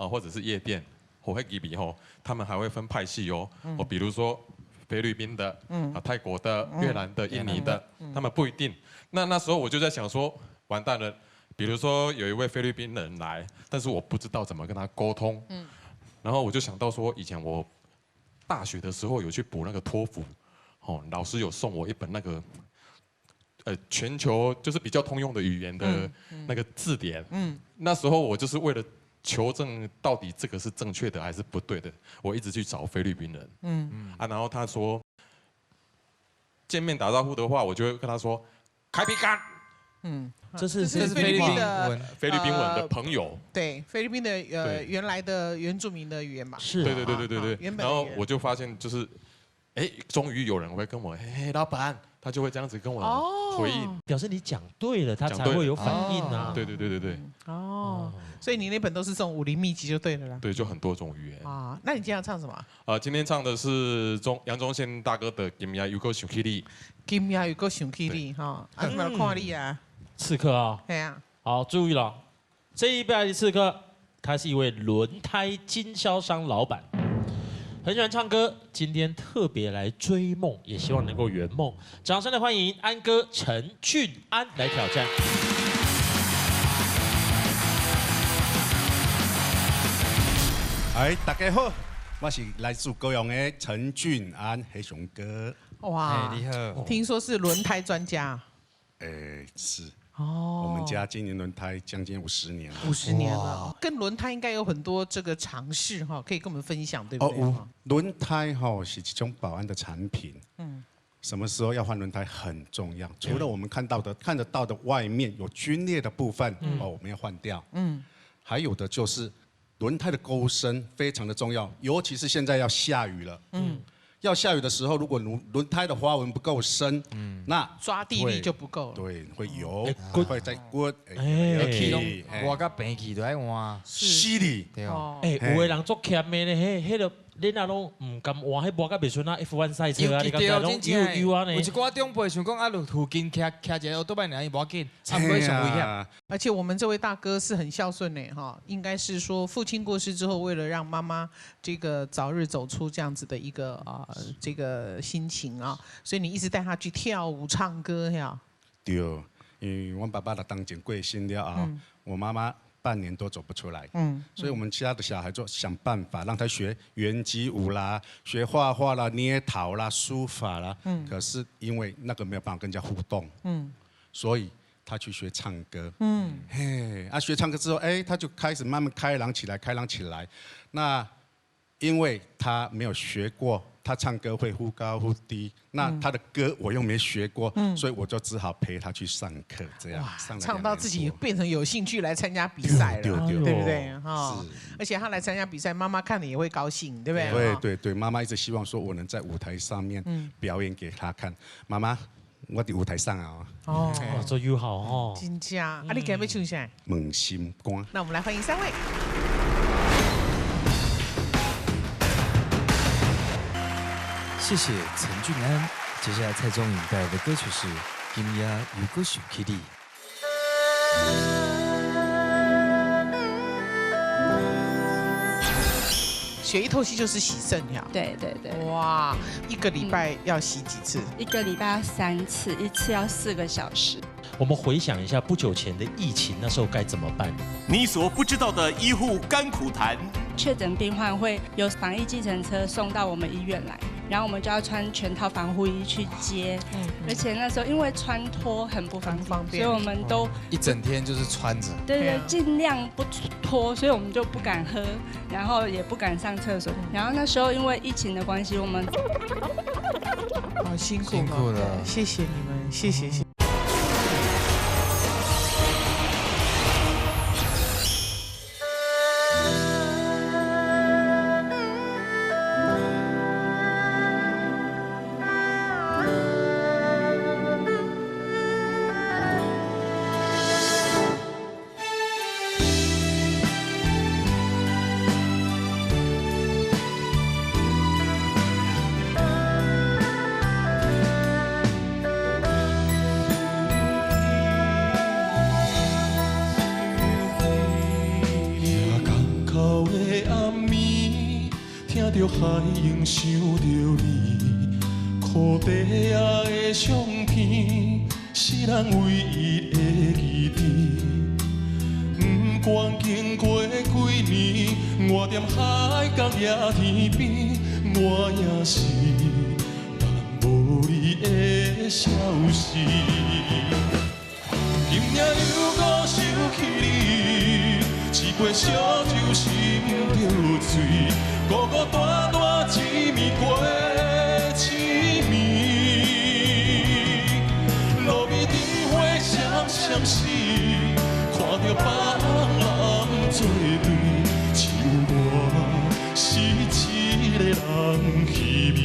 或者是夜店，或会给比吼，他们还会分派系哦，比如说菲律宾的，泰国的、越南的、印尼的，他们不一定。那时候我就在想说，完蛋了，比如说有一位菲律宾人来，但是我不知道怎么跟他沟通，然后我就想到说，以前我大学的时候有去补那个托福，老师有送我一本那个。全球就是比较通用的语言的那个字典，那时候我就是为了求证到底这个是正确的还是不对的，我一直去找菲律宾人，然后他说见面打招呼的话，我就会跟他说开皮干，这是菲律宾文的朋友，对，菲律宾的原来的原住民的语言嘛，是，对，然后我就发现就是，终于有人会跟我，老板。他就会这样子跟我回应，表示你讲对了，他才会有反应啊。对。哦，所以你那本都是这种武林秘籍就对了啦。对，就很多种语言啊。那你今天要唱什么？今天唱的是杨宗宪大哥的《今夜又够想起你》。今夜又够想起你哈，啊，那看你啊。刺客啊。对啊。好，注意了，这一位的刺客，他是一位轮胎经销商老板。很喜欢唱歌，今天特别来追梦，也希望能够圆梦。掌声的欢迎安哥陈俊安来挑战。大家好，我是来自高雄的陈俊安黑熊哥。哇，你好。听说是轮胎专家。是。哦，我们家经营轮胎将近50年了。50年了，跟轮胎应该有很多这个尝试哈，可以跟我们分享，对不对？轮胎是一种保安的产品。什么时候要换轮胎很重要。除了我们看得到的外面有皲裂的部分，我们要换掉。还有的就是轮胎的钩身非常的重要，尤其是现在要下雨了。要下雨的时候，如果轮胎的花纹不够深，那抓地力就不够了。对，会油，会再骨，我甲平去都爱换，犀利。对哦。有的人做欠的呢，迄个恁阿拢唔甘换，迄磨甲袂顺啊 F1 赛车啊，你感觉拢悠啊呢？有一寡长辈想讲啊，附近骑一个奥多麦尔，无要紧，啊，不会上危险。而且我们这位大哥是很孝顺呢，哈，应该是说父亲过世之后，为了让妈妈这个早日走出这样子的一个这个心情啊，所以你一直带他去跳舞、唱歌呀。对，因为我爸爸的当前过身了啊，我妈妈半年都走不出来，所以我们其他的小孩就想办法让他学圆击舞啦，学画画啦、捏陶啦、书法啦，可是因为那个没有办法跟人家互动，所以他去学唱歌，学唱歌之后，他就开始慢慢开朗起来。那因为他没有学过，他唱歌会忽高忽低，那他的歌我又没学过，所以我就只好陪他去上课，这样唱到自己变成有兴趣来参加比赛了，对不对？而且他来参加比赛，妈妈看了也会高兴，对不对？对，妈妈一直希望说我能在舞台上面表演给他看。妈妈，我在舞台上啊。做友好哦。真正，你今日要唱啥？问心肝。那我们来欢迎3位。谢谢陈俊安。接下来蔡宗颖带来的歌曲是《今夜又搁想起你》。血液透析就是洗肾呀。对。哇，1个礼拜要洗几次？1个礼拜要3次，1次要4个小时。我们回想一下不久前的疫情，那时候该怎么办？你所不知道的医护甘苦谈。确诊病患会有防疫计程车送到我们医院来，然后我们就要穿全套防护衣去接。而且那时候因为穿脱很不方便，所以我们都一整天就是穿着。对，尽量不脱，所以我们就不敢喝，然后也不敢上厕所。然后那时候因为疫情的关系，我们好辛苦了，谢谢你们，谢谢。着海涌想着你，裤底仔的相片是咱唯一的记忆。不管经过几年，我踮海角也天边，我也是等无你的消息。今夜又搁想起你，一杯烧酒心着醉。孤孤单单一暝过一暝，路边灯火相视，看着别人作对，只有我是一个人稀微。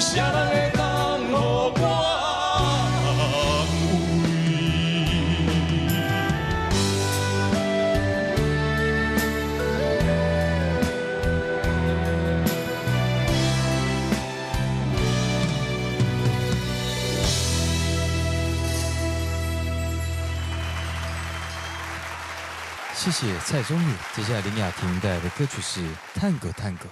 啥人会当予我谢谢蔡宗宇。接下来林雅婷带来的歌曲是《探戈探戈》。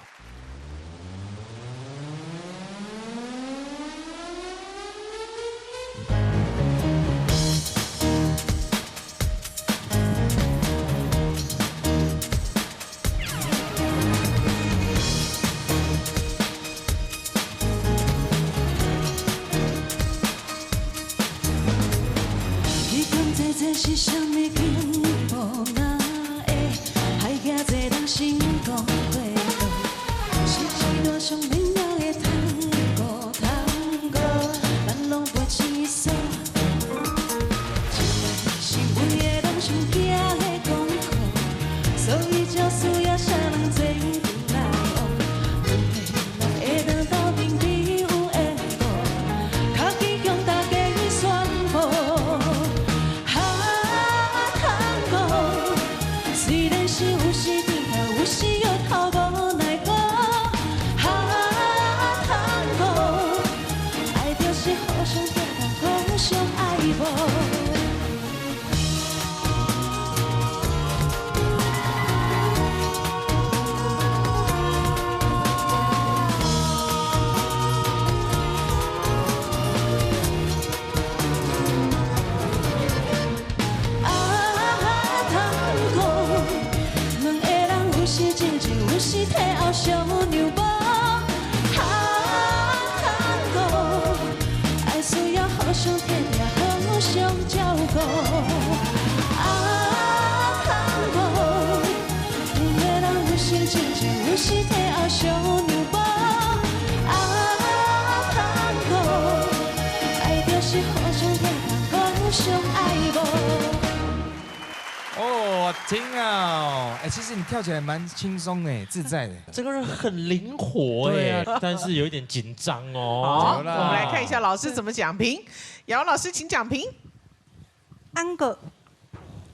你讲这是什么幸福啊？海遐济人成功过度，是一段上美妙的探戈探戈，咱拢袂轻松。是每个人上惊的功课，所以就需要啥人做来学。会当斗阵比有缘故，较紧向大家宣布。虽然是有时甜啊，有时又头无奈何。探戈，爱就是互相体谅，互相爱慕。有时体后上牛步，探戈，爱需要互相体谅，互相照顾。探戈，两个人有时亲像，有时体后上牛步。探戈，爱就是互相体谅，互相爱慕。哦，听啊，哎，其实你跳起来蛮轻松哎，自在的。这个人很灵活哎，但是有一点紧张哦。好，我们来看一下老师怎么讲评。姚老师，请讲评。安哥，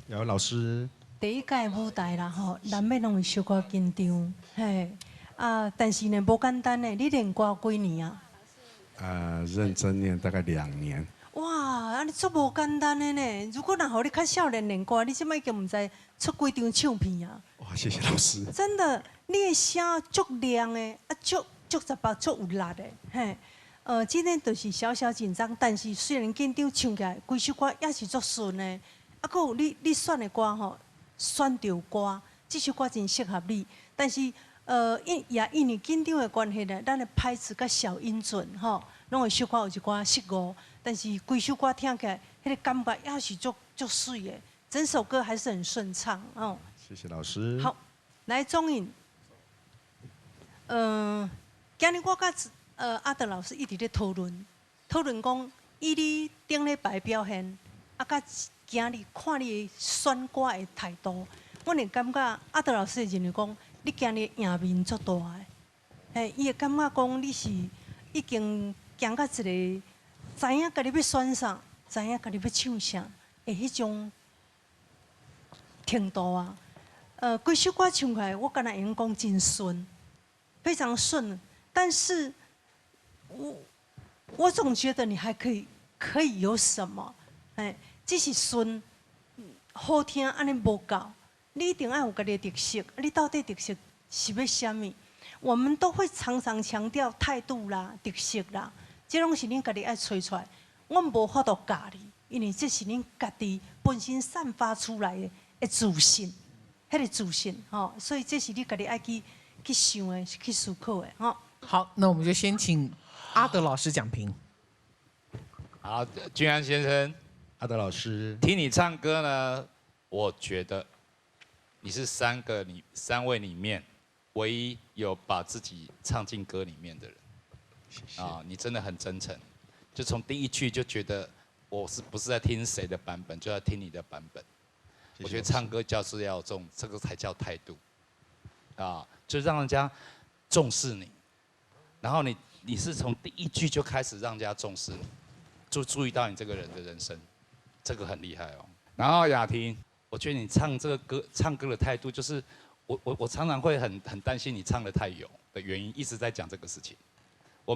姚老师，第一届舞台啦吼，难免拢会小可紧张，嘿啊，但是呢，无简单呢。你练歌几年啊？认真练大概2年。哇，安尼足无简单的呢！如果若互你较少年练歌，你即摆已经毋知出几张唱片啊！哇，谢谢老师。真的，你的声足亮的，啊足十八足有力的，嘿。今天就是小小紧张，但是虽然紧张，唱起来规首歌也是足顺的。啊，搁有你选的歌吼，选着歌，这首歌真适合你。但是因为紧张的关系呢，咱的拍子甲小音准吼，拢会小可有一寡失误。但是规首歌听起来，迄个感觉也是足水的，整首歌还是很顺畅哦。谢谢老师。好，来钟颖，今日我甲阿德老师一直咧讨论讲，以你顶礼拜表现，啊，甲今日看你选歌的态度，我会感觉阿德老师会认为讲，你今日赢面足大的，嘿，伊会感觉讲你是已經行到一個。知影家己要选啥，知影家己要唱啥，的迄种程度啊。规首歌唱起来，我敢若用讲真顺，非常顺。但是我总觉得你还可以有什么？哎，只是顺，好听安尼无够，你一定要有家己的特色。你到底特色是要啥物？我们都会常常强调态度啦、特色啦。这拢是恁家己爱找出来，我无法度教你，因为这是恁家己本身散发出来的自信，迄个自信吼，所以这是你家己爱去想的、去思考的吼。好，那我们就先请阿德老师讲评。好，君安先生，阿德老师，听你唱歌呢，我觉得你是三位里面唯一有把自己唱进歌里面的人。啊，你真的很真诚，就从第一句就觉得我不是在听谁的版本，就在听你的版本。我觉得唱歌就是要有这个才叫态度，啊，就让人家重视你。然后你是从第一句就开始让人家重视，就注意到你这个人的人生，这个很厉害哦。然后雅婷，我觉得你唱这个歌，唱歌的态度就是，我常常会很担心你唱得太油的原因，一直在讲这个事情。我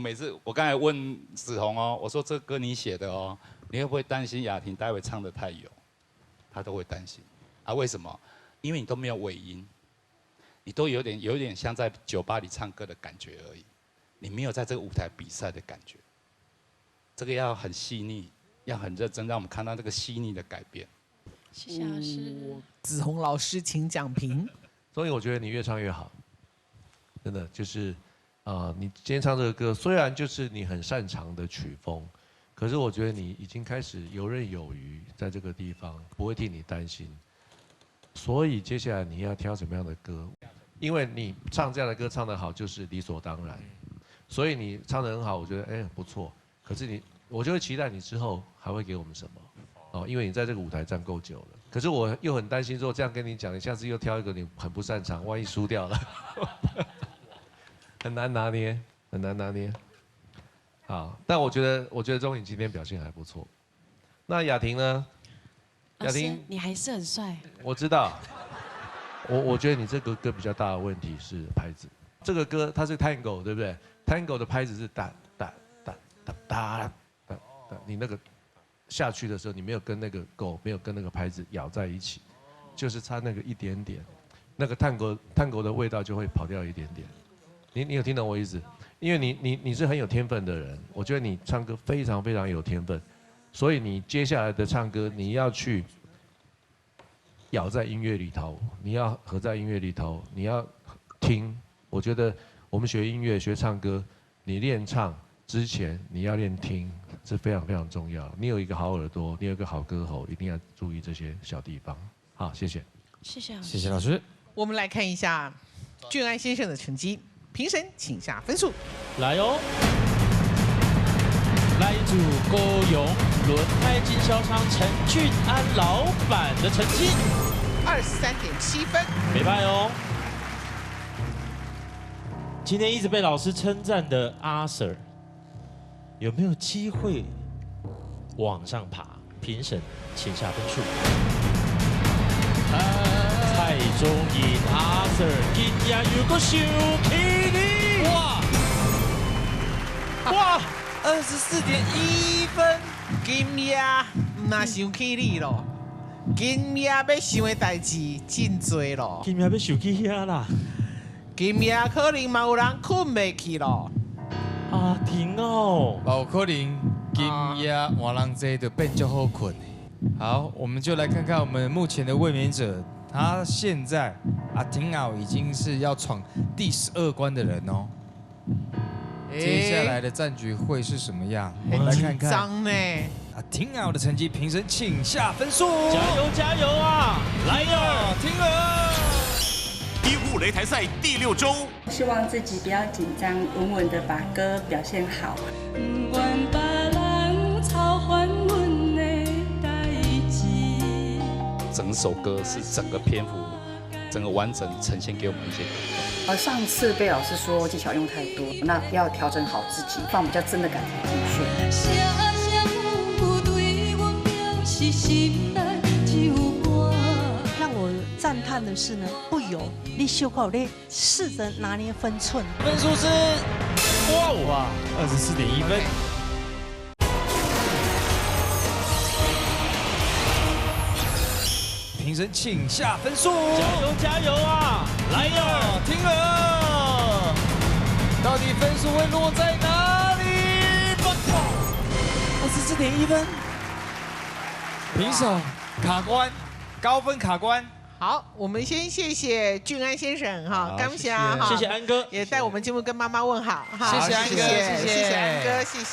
刚才问子红哦，我说这个歌你写的哦，你会不会担心雅婷待会唱得太油？她都会担心啊，为什么？因为你都没有尾音，你都有点像在酒吧里唱歌的感觉而已，你没有在这个舞台比赛的感觉。这个要很细腻，要很认真，让我们看到这个细腻的改变。谢谢老师。子红老师，请讲评。所以我觉得你越唱越好，真的就是，你今天唱这个歌，虽然就是你很擅长的曲风，可是我觉得你已经开始游刃有余，在这个地方不会替你担心。所以接下来你要挑什么样的歌？因为你唱这样的歌唱得好，就是理所当然。所以你唱得很好，我觉得不错。可是我就会期待你之后还会给我们什么？哦，因为你在这个舞台站够久了。可是我又很担心，说这样跟你讲，你下次又挑一个你很不擅长，万一输掉了，很难拿捏，很难拿捏。好，但我觉得钟颖今天表现还不错。那雅婷呢？雅婷，你还是很帅。我知道。我觉得你这个歌比较大的问题是拍子。这个歌它是 Tango 对不对 ？Tango 的拍子是哒哒哒哒哒哒哒，你那个下去的时候，你没有跟那个狗没有跟那个拍子咬在一起，就是差那个一点点，那个Tango的味道就会跑掉一点点。你有听懂我意思？因为你是很有天分的人，我觉得你唱歌非常非常有天分，所以你接下来的唱歌你要去咬在音乐里头，你要合在音乐里头，你要听。我觉得我们学音乐学唱歌，你练唱之前你要练听，是非常非常重要。你有一个好耳朵，你有一个好歌喉，一定要注意这些小地方。好，谢谢。谢谢老师。谢谢老师。我们来看一下俊安先生的成绩，评审请下分数。来哦，来自高雄轮胎经销商陈俊安老板的成绩23.7分，没败哦。今天一直被老师称赞的阿 Sir， 有没有机会往上爬？评审请下分数。蔡宗颖阿 Sir 今天又个生气哩！哇，24.1分，今夜那生气你咯，今夜要想的代志真多咯，今夜要生气遐啦。今夜可能嘛有人困袂去咯。阿婷哦，有可能今夜换人坐就变就好困。好，我们就来看看我们目前的卫冕者，他现在阿婷奥已经是要闯第12关的人哦。接下来的战局会是什么样？我们来看看。张呢？阿婷奥的成绩，评审请下分数。加油加油啊！来呀，听儿。医护擂台赛第6周，希望自己不要紧张，稳稳的把歌表现好。整首歌是整个篇幅、整个完整呈现给我们一些歌。上次被老师说技巧用太多，那要调整好自己，放比较真的感觉进去。让我赞叹的是呢，不油，你修好你试着拿捏分寸。分数是哇24.1分。评审请下分数。加油加油啊！来呀，听儿，到底分数会落在哪里？24.1分。平手卡关，高分卡关。好，我们先谢谢俊安先生哈，感谢哈，谢谢安哥，也带我们节目跟妈妈问好哈，谢谢安哥，谢谢安哥，谢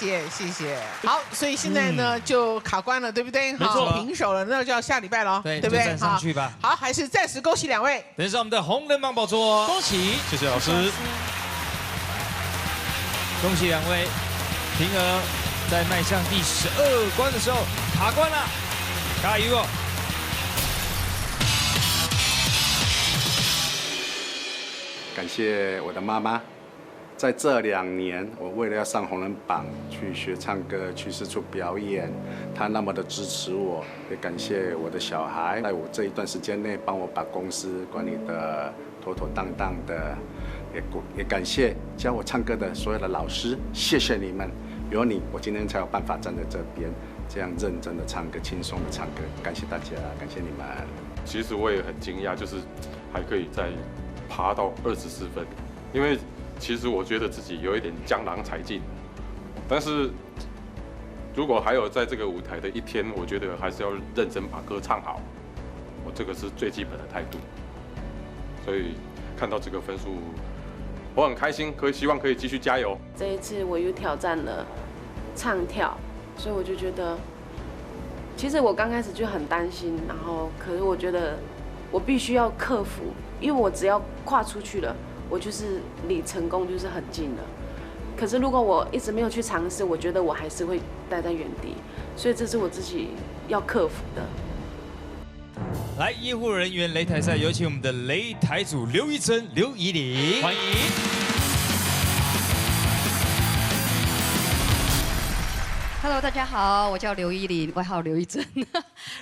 谢。好，所以现在呢就卡关了，对不对？没错，平手了，那就要下礼拜了，对不对？站上去吧。好，还是暂时恭喜2位，等上我们的红人榜宝座，恭喜，谢谢老师，恭喜2位，平儿在迈向第12关的时候卡关了，加油哦！感谢我的妈妈，在这2年，我为了要上红人榜，去学唱歌，去四处表演，他那么的支持我，也感谢我的小孩，在我这一段时间内帮我把公司管理得妥妥当当的，也感谢教我唱歌的所有的老师，谢谢你们，有你，我今天才有办法站在这边，这样认真的唱歌，轻松的唱歌，感谢大家，感谢你们。其实我也很惊讶，就是还可以再爬到24分，因为其实我觉得自己有一点江郎才尽，但是如果还有在这个舞台的一天，我觉得还是要认真把歌唱好，我这个是最基本的态度。所以看到这个分数，我很开心，希望可以继续加油。这一次我又挑战了唱跳，所以我就觉得，其实我刚开始就很担心，然后可是我觉得我必须要克服，因为我只要跨出去了。我就是离成功就是很近了，可是如果我一直没有去尝试，我觉得我还是会待在原地，所以这是我自己要克服的。来，医护人员擂台赛，有请我们的擂台组刘怡珍、刘怡玲，欢迎。Hello， 大家好，我叫刘怡玲，外号刘怡珍，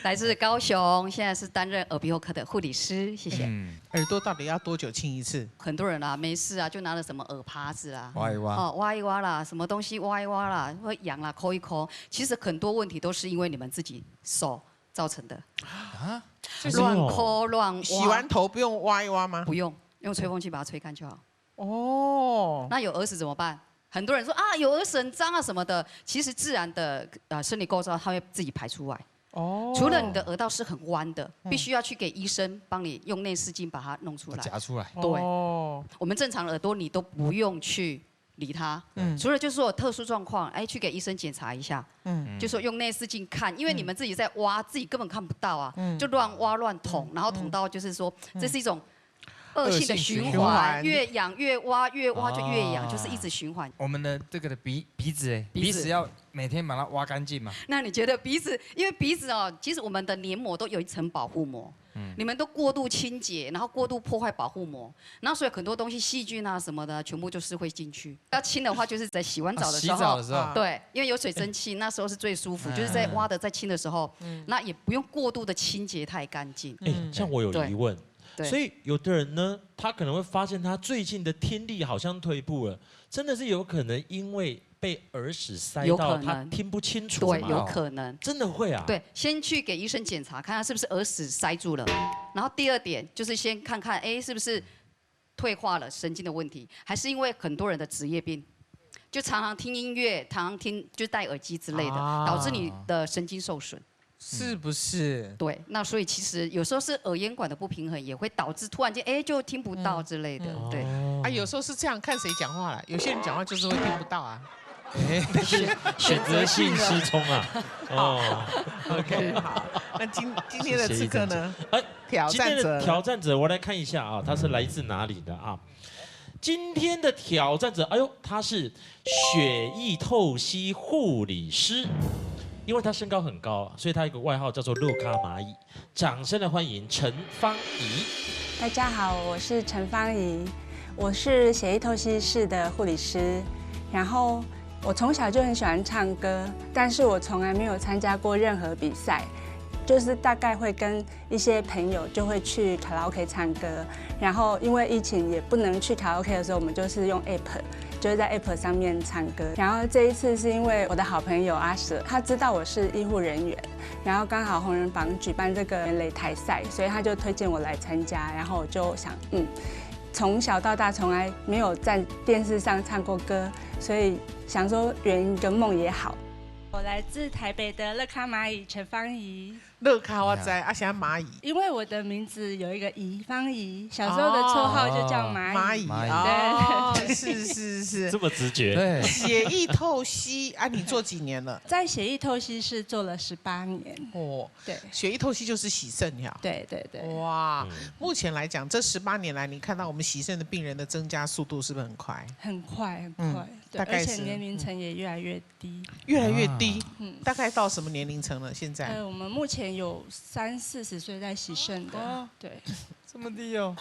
来自高雄，现在是担任耳鼻喉科的护理师，谢谢。耳朵到底要多久清一次？很多人啊，没事啊，就拿了什么耳耙子啦，挖一挖，挖一挖啦，什么东西挖一挖啦，会痒啦，抠一抠。其实很多问题都是因为你们自己手造成的啊，乱抠乱挖。洗完头不用挖一挖吗？不用，用吹风机把它吹干就好。哦，那有耳屎怎么办？很多人说啊，有耳屎很脏啊什么的，其实自然的生理构造它会自己排出来。哦。除了你的耳道是很弯的，必须要去给医生帮你用内视镜把它弄出来。夹出来。对。哦。我们正常耳朵你都不用去理它。除了就是说有特殊状况，哎，去给医生检查一下。就说用内视镜看，因为你们自己在挖，自己根本看不到啊，就乱挖乱捅，然后捅到就是说这是一种。恶性的循环，越痒越挖，越挖就越痒，就是一直循环。我们的这个的鼻子要每天把它挖干净嘛。那你觉得鼻子，因为鼻子哦，其实我们的黏膜都有一层保护膜，你们都过度清洁，然后过度破坏保护膜，然后所以很多东西细菌啊什么的，全部就是会进去。要清的话，就是在洗完澡的时候，洗澡的时候，对，因为有水蒸气，那时候是最舒服，就是在挖的在清的时候，那也不用过度的清洁太干净。像我有疑问。所以有的人呢，他可能会发现他最近的听力好像退步了，真的是有可能因为被耳屎塞到，他听不清楚吗？对，有可能，真的会啊。对，先去给医生检查，看看是不是耳屎塞住了。然后第二点就是先看看，哎，是不是退化了神经的问题，还是因为很多人的职业病，就常常听音乐，常常听就戴耳机之类的，导致你的神经受损。是不是？对，那所以其实有时候是耳咽管的不平衡，也会导致突然间哎就听不到之类的。对，啊，有时候是这样，看谁讲话了。有些人讲话就是会听不到啊。选择性失聪啊。哦 ，OK， 好。那今天的刺客呢？挑战者，今天的挑战者，我来看一下啊，他是来自哪里的啊？今天的挑战者，哎呦，他是血液透析护理师。因为他身高很高，所以他有个外号叫做洛卡蚂蚁。掌声的欢迎陈芳宜。大家好，我是陈芳宜，我是血液透析室的护理师。然后我从小就很喜欢唱歌，但是我从来没有参加过任何比赛，就是大概会跟一些朋友就会去卡拉 OK 唱歌。然后因为疫情也不能去卡拉 OK 的时候，我们就是用 App。就是在 App 上面唱歌，然后这一次是因为我的好朋友阿蛇，他知道我是医护人员，然后刚好红人榜举办这个擂台赛，所以他就推荐我来参加，然后我就想，从小到大从来没有在电视上唱过歌，所以想说圆一个梦也好。我来自台北的乐咖蚂蚁陈芳宜。乐咖我知，现在蚂蚁。因为我的名字有一个宜，芳宜，小时候的绰号就叫蚂蚁。对，是。这么直觉。对。血液透析啊，你做几年了？在血液透析室做了18年。哦，对。血液透析就是洗肾呀。对。哇，目前来讲，这18年来，你看到我们洗肾的病人的增加速度是不是很快？很快。大概而且年龄层也越来越低。越来越低。大概到什么年龄层了？现在？我们目前有30-40岁在洗肾的。对。这么低哦。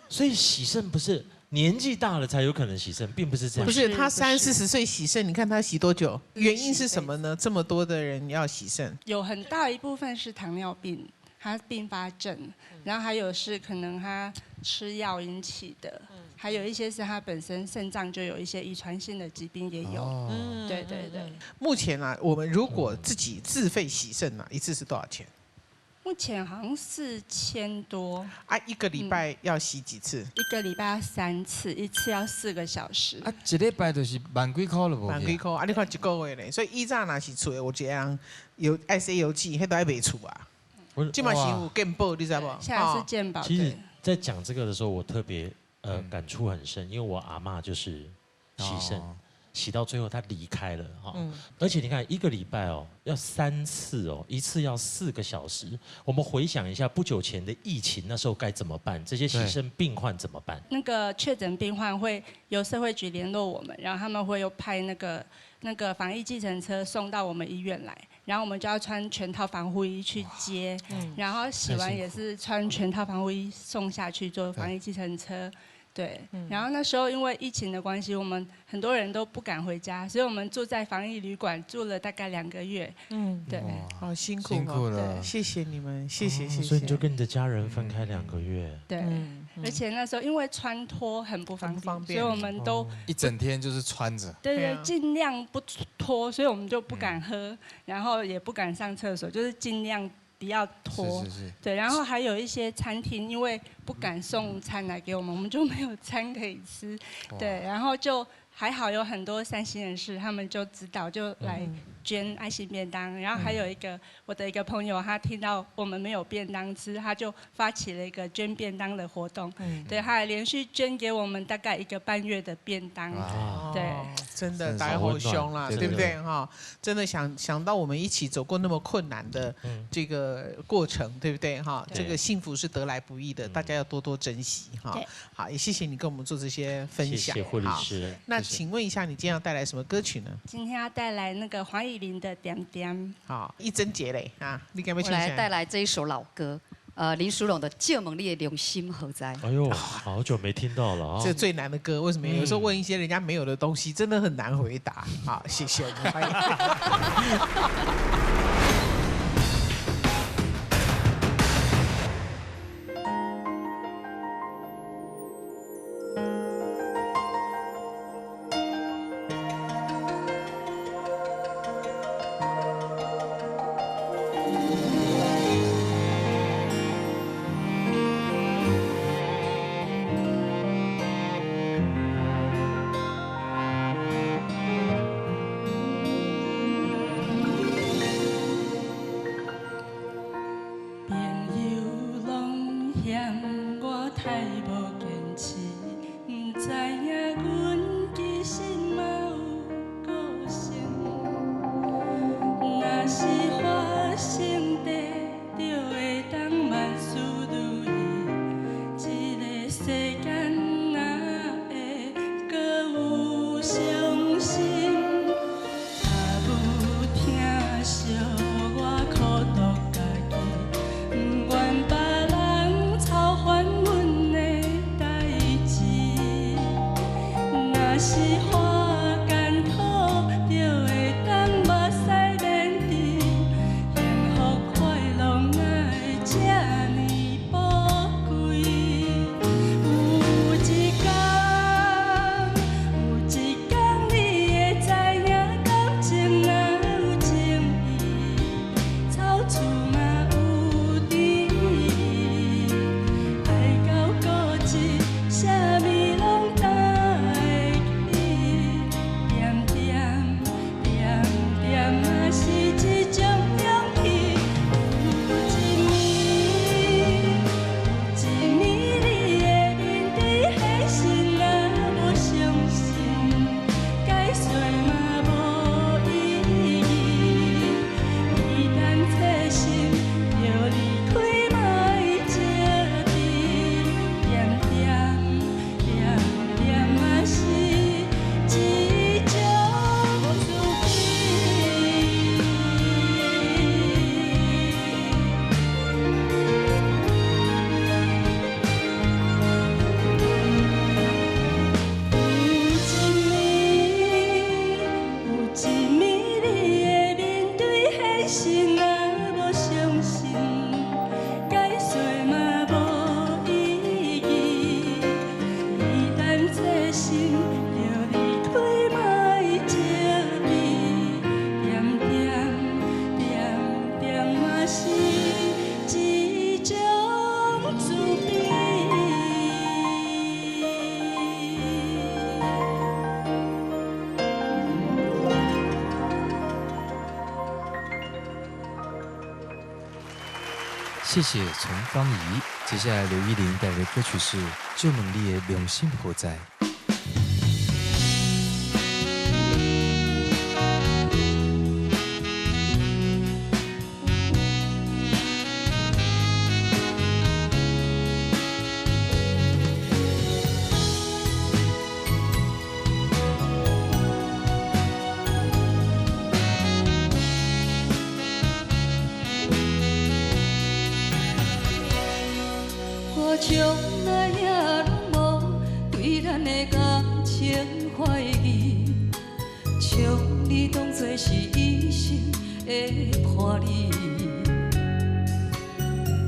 所以洗肾不是年纪大了才有可能洗肾，并不是这样。不是他30-40岁洗肾，你看他洗多久？原因是什么呢？这么多的人要洗肾，有很大一部分是糖尿病，它并发症，然后还有是可能他吃药引起的，还有一些是他本身肾脏就有一些遗传性的疾病也有。对对对。目前啊，我们如果自己自费洗肾啊，一次是多少钱？目前好像4000多啊，一个礼拜要洗几次？一个礼拜要3次，一次要4个小时。啊，一礼拜就是万几块了无？万几块啊！你看一个月嘞，所以以前若是厝的，有一样有爱洗油剂，迄都爱卖厝啊。今嘛是有健保，你知不？现在是健保。其实，在讲这个的时候，我特别感触很深，因为我阿嬷就是洗肾。洗到最后，他离开了哈，而且你看一个礼拜哦，要3次哦，一次要4个小时。我们回想一下不久前的疫情，那时候该怎么办？这些洗肾病患怎么办？那个确诊病患会由社会局联络我们，然后他们会又派那个防疫计程车送到我们医院来，然后我们就要穿全套防护衣去接，然后洗完也是穿全套防护衣送下去做防疫计程车。对，然后那时候因为疫情的关系，我们很多人都不敢回家，所以我们住在防疫旅馆住了大概2个月。对，好辛苦，辛苦了，谢谢你们，谢谢谢谢。所以你就跟你的家人分开2个月。对，而且那时候因为穿脱很不方便，所以我们都一整天就是穿着。对对，尽量不脱，所以我们就不敢喝，然后也不敢上厕所，就是尽量不要脱。对，然后还有一些餐厅因为不敢送餐来给我们，我们就没有餐可以吃。对，然后就还好有很多善心人士，他们就知道就来捐爱心便当。然后还有我的一个朋友，他听到我们没有便当吃，他就发起了一个捐便当的活动。对，他还连续捐给我们大概1个半月的便当。对，真的打好凶啦，对不对哈？真的想到我们一起走过那么困难的这个过程，对不对哈？这个幸福是得来不易的，大家要多多珍惜哈。好，也谢谢你跟我们做这些分享。谢谢护理师。那请问一下，你今天要带来什么歌曲呢？今天要带来那个黄以玲的《点点》。好，一贞节嘞啊，你敢不？我来带来这一首老歌，林淑荣的《借猛烈良心何在》。哎呦，好久没听到了啊！这最难的歌，为什么？有时候问一些人家没有的东西，真的很难回答。好，谢谢我们欢迎。谢谢陈芳宜。接下来刘依玲带来的歌曲是《就问你的良心何在》。我从来也拢无对咱的感情怀疑，将你当作是一生的伴侣。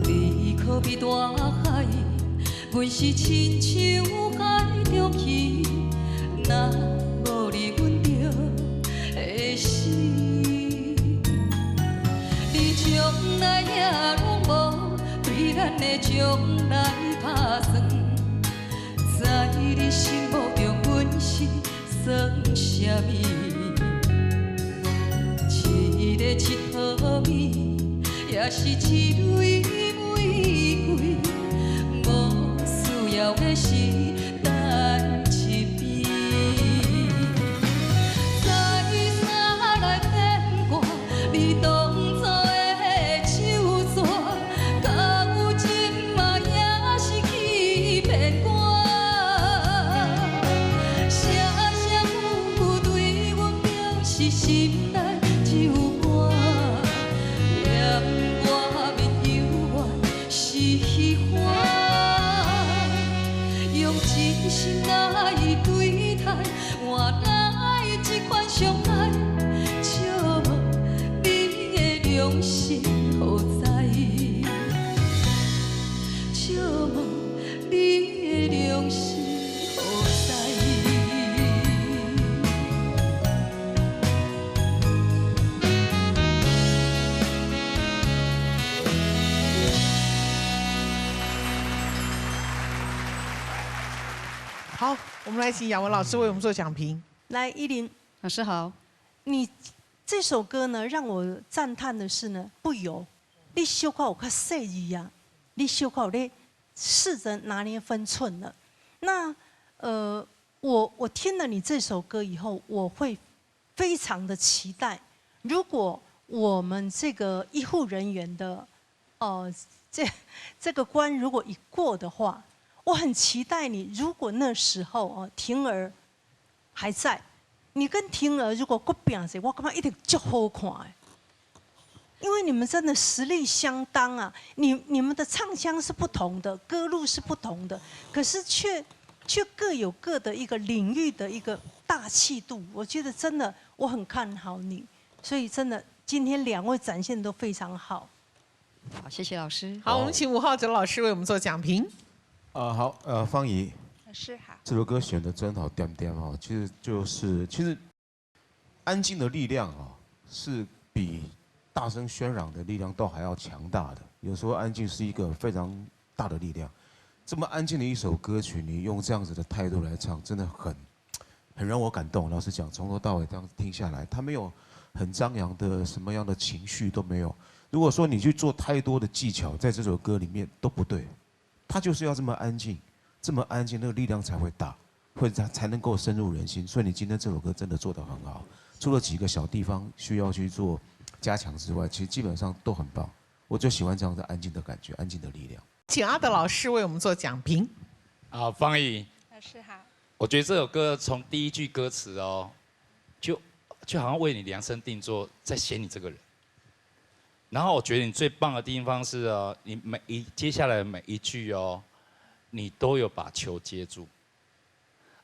你可比大海，阮是亲像海中鱼，若无你，阮就会死。你从来也拢无对咱的将来打算，在你心目中，阮是算啥物？一个佚佗美，也是一蕊玫瑰，无需要的是等一边。在三来骗我，你当作的手纸，到今嘛也是欺骗我。谢谢父母对阮表示心内只有我，念我面犹原是虚幻，用真心来对待，换来这款相爱，笑问你的良心何在？笑问你的良心何在？好，我们来请雅文老师为我们做讲评。来，依林老师好。你这首歌呢，让我赞叹的是呢，不油，你小可有较细腻啊，你小可有咧试着拿捏分寸了。那我听了你这首歌以后，我会非常的期待，如果我们这个医护人员的这个关如果一过的话，我很期待你，如果那时候婷儿还在，你跟婷儿如果搁拼者，我感觉一定足好看的，因为你们真的实力相当啊！你们的唱腔是不同的，歌路是不同的，可是却各有各的一个领域的一个大气度。我觉得真的我很看好你，所以真的今天两位展现都非常好。好，谢谢老师。好，我们请吴浩哲老师为我们做讲评。好，芳宜，是好。这首歌选的真好，点点哦，其实安静的力量啊，是比大声喧嚷的力量都还要强大的。有时候安静是一个非常大的力量。这么安静的一首歌曲，你用这样子的态度来唱，真的很让我感动。老实讲，从头到尾这样听下来，他没有很张扬的什么样的情绪都没有。如果说你去做太多的技巧，在这首歌里面都不对。他就是要这么安静，这么安静，那个力量才会大，才能够深入人心。所以你今天这首歌真的做得很好，除了几个小地方需要去做加强之外，其实基本上都很棒。我就喜欢这样的安静的感觉，安静的力量。请阿德老师为我们做讲评。好，芳宜，老师好。我觉得这首歌从第一句歌词哦，就好像为你量身定做，在写你这个人。然后我觉得你最棒的地方是哦，你接下来的每一句哦，你都有把球接住，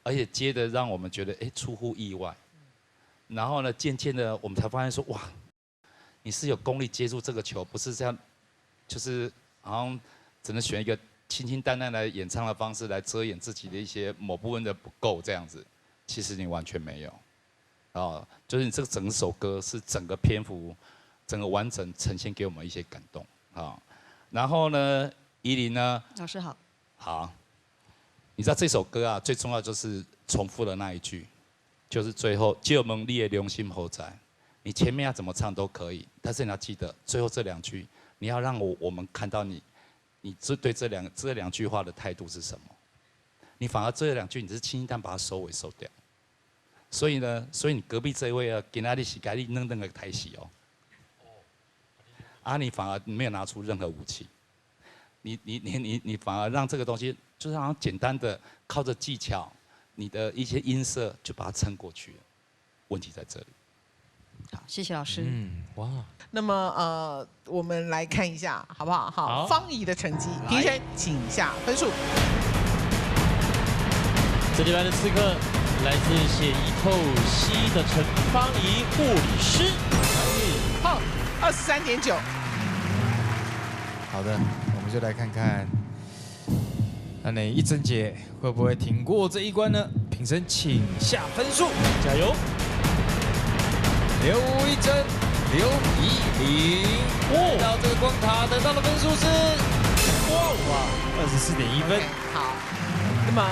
而且接的让我们觉得出乎意外。然后呢，渐渐的我们才发现说哇，你是有功力接住这个球，不是这样，就是好像只能选一个清清淡淡的演唱的方式来遮掩自己的一些某部分的不够这样子。其实你完全没有，就是你这个整首歌是整个篇幅。整个完整呈现给我们一些感动啊，然后呢，依林呢，老师好，好，你知道这首歌啊，最重要就是重复的那一句，就是最后“借问你的良心何在”。你前面要怎么唱都可以，但是你要记得最后这两句你要让我们看到你对这两句话的态度是什么？你反而这2句你是轻易但把它收掉。所以你隔壁这一位啊，给那里洗该你弄个台戏哦。你反而没有拿出任何武器，你反而让这个东西就是好像简单的靠着技巧，你的一些音色就把它撑过去了。问题在这里。好，谢谢老师。哇。那么我们来看一下好不好？好，方怡的成绩，评审请下分数。这礼拜的刺客来自血液透析的陈芳怡护理师，好，23.9。好的，我们就来看看，那一珍姐会不会挺过这一关呢？评审请下分数，加油！刘一珍、610，到这个关卡得到的分数是24.1分。好。那么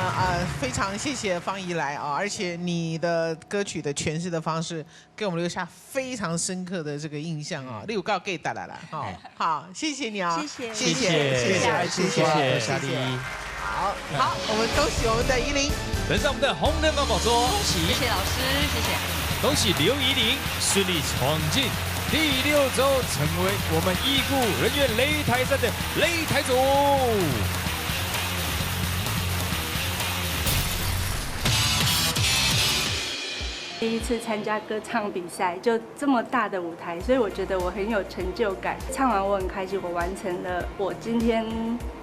非常谢谢方怡来啊，而且你的歌曲的诠释的方式给我们留下非常深刻的这个印象啊。例如告给打来，好，谢谢你啊，谢谢，谢谢，好，我们恭喜我们的10登上我们的红人宝宝座，恭喜，谢谢老师，谢谢，恭喜刘怡玲顺利闯进第6周，成为我们医护人员擂台赛的擂台组。第一次参加歌唱比赛，就这么大的舞台，所以我觉得我很有成就感。唱完我很开心，我完成了我今天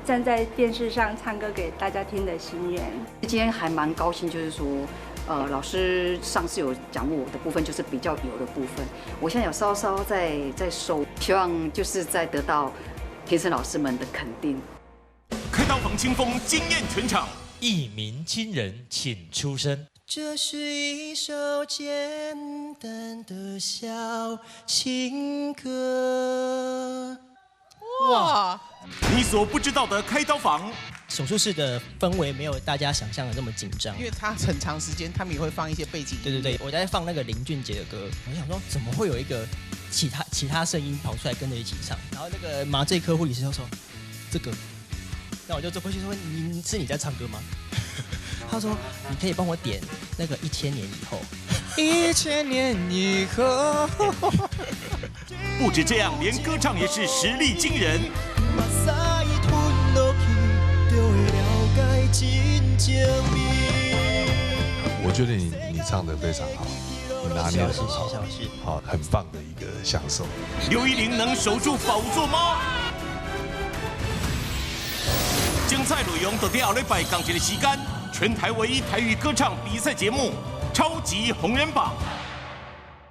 站在电视上唱歌给大家听的心愿。今天还蛮高兴，就是说，老师上次有讲过我的部分，就是比较有的部分，我现在有稍稍在收，希望就是在得到评审老师们的肯定。开刀房清风惊艳全场，一鸣惊人，请出声。这是一首简单的小情歌。哇！你所不知道的开刀房，手术室的氛围没有大家想象的那么紧张，因为它很长时间，他们也会放一些背景音。对，我在放那个林俊杰的歌，我想说怎么会有一个其他声音跑出来跟着一起唱，然后那个麻醉科护理师就说这个，那我就走过去说你在唱歌吗？他说：“你可以帮我点那个1000年以后。”1000年以后。不止这样，连歌唱也是实力惊人。我觉得你唱得非常好，你拿捏得很好，好，很棒的一个享受。刘怡玲能守住宝座吗？精彩内容就在下礼拜同一个时间。全台唯一台语歌唱比赛节目《超级红人榜》。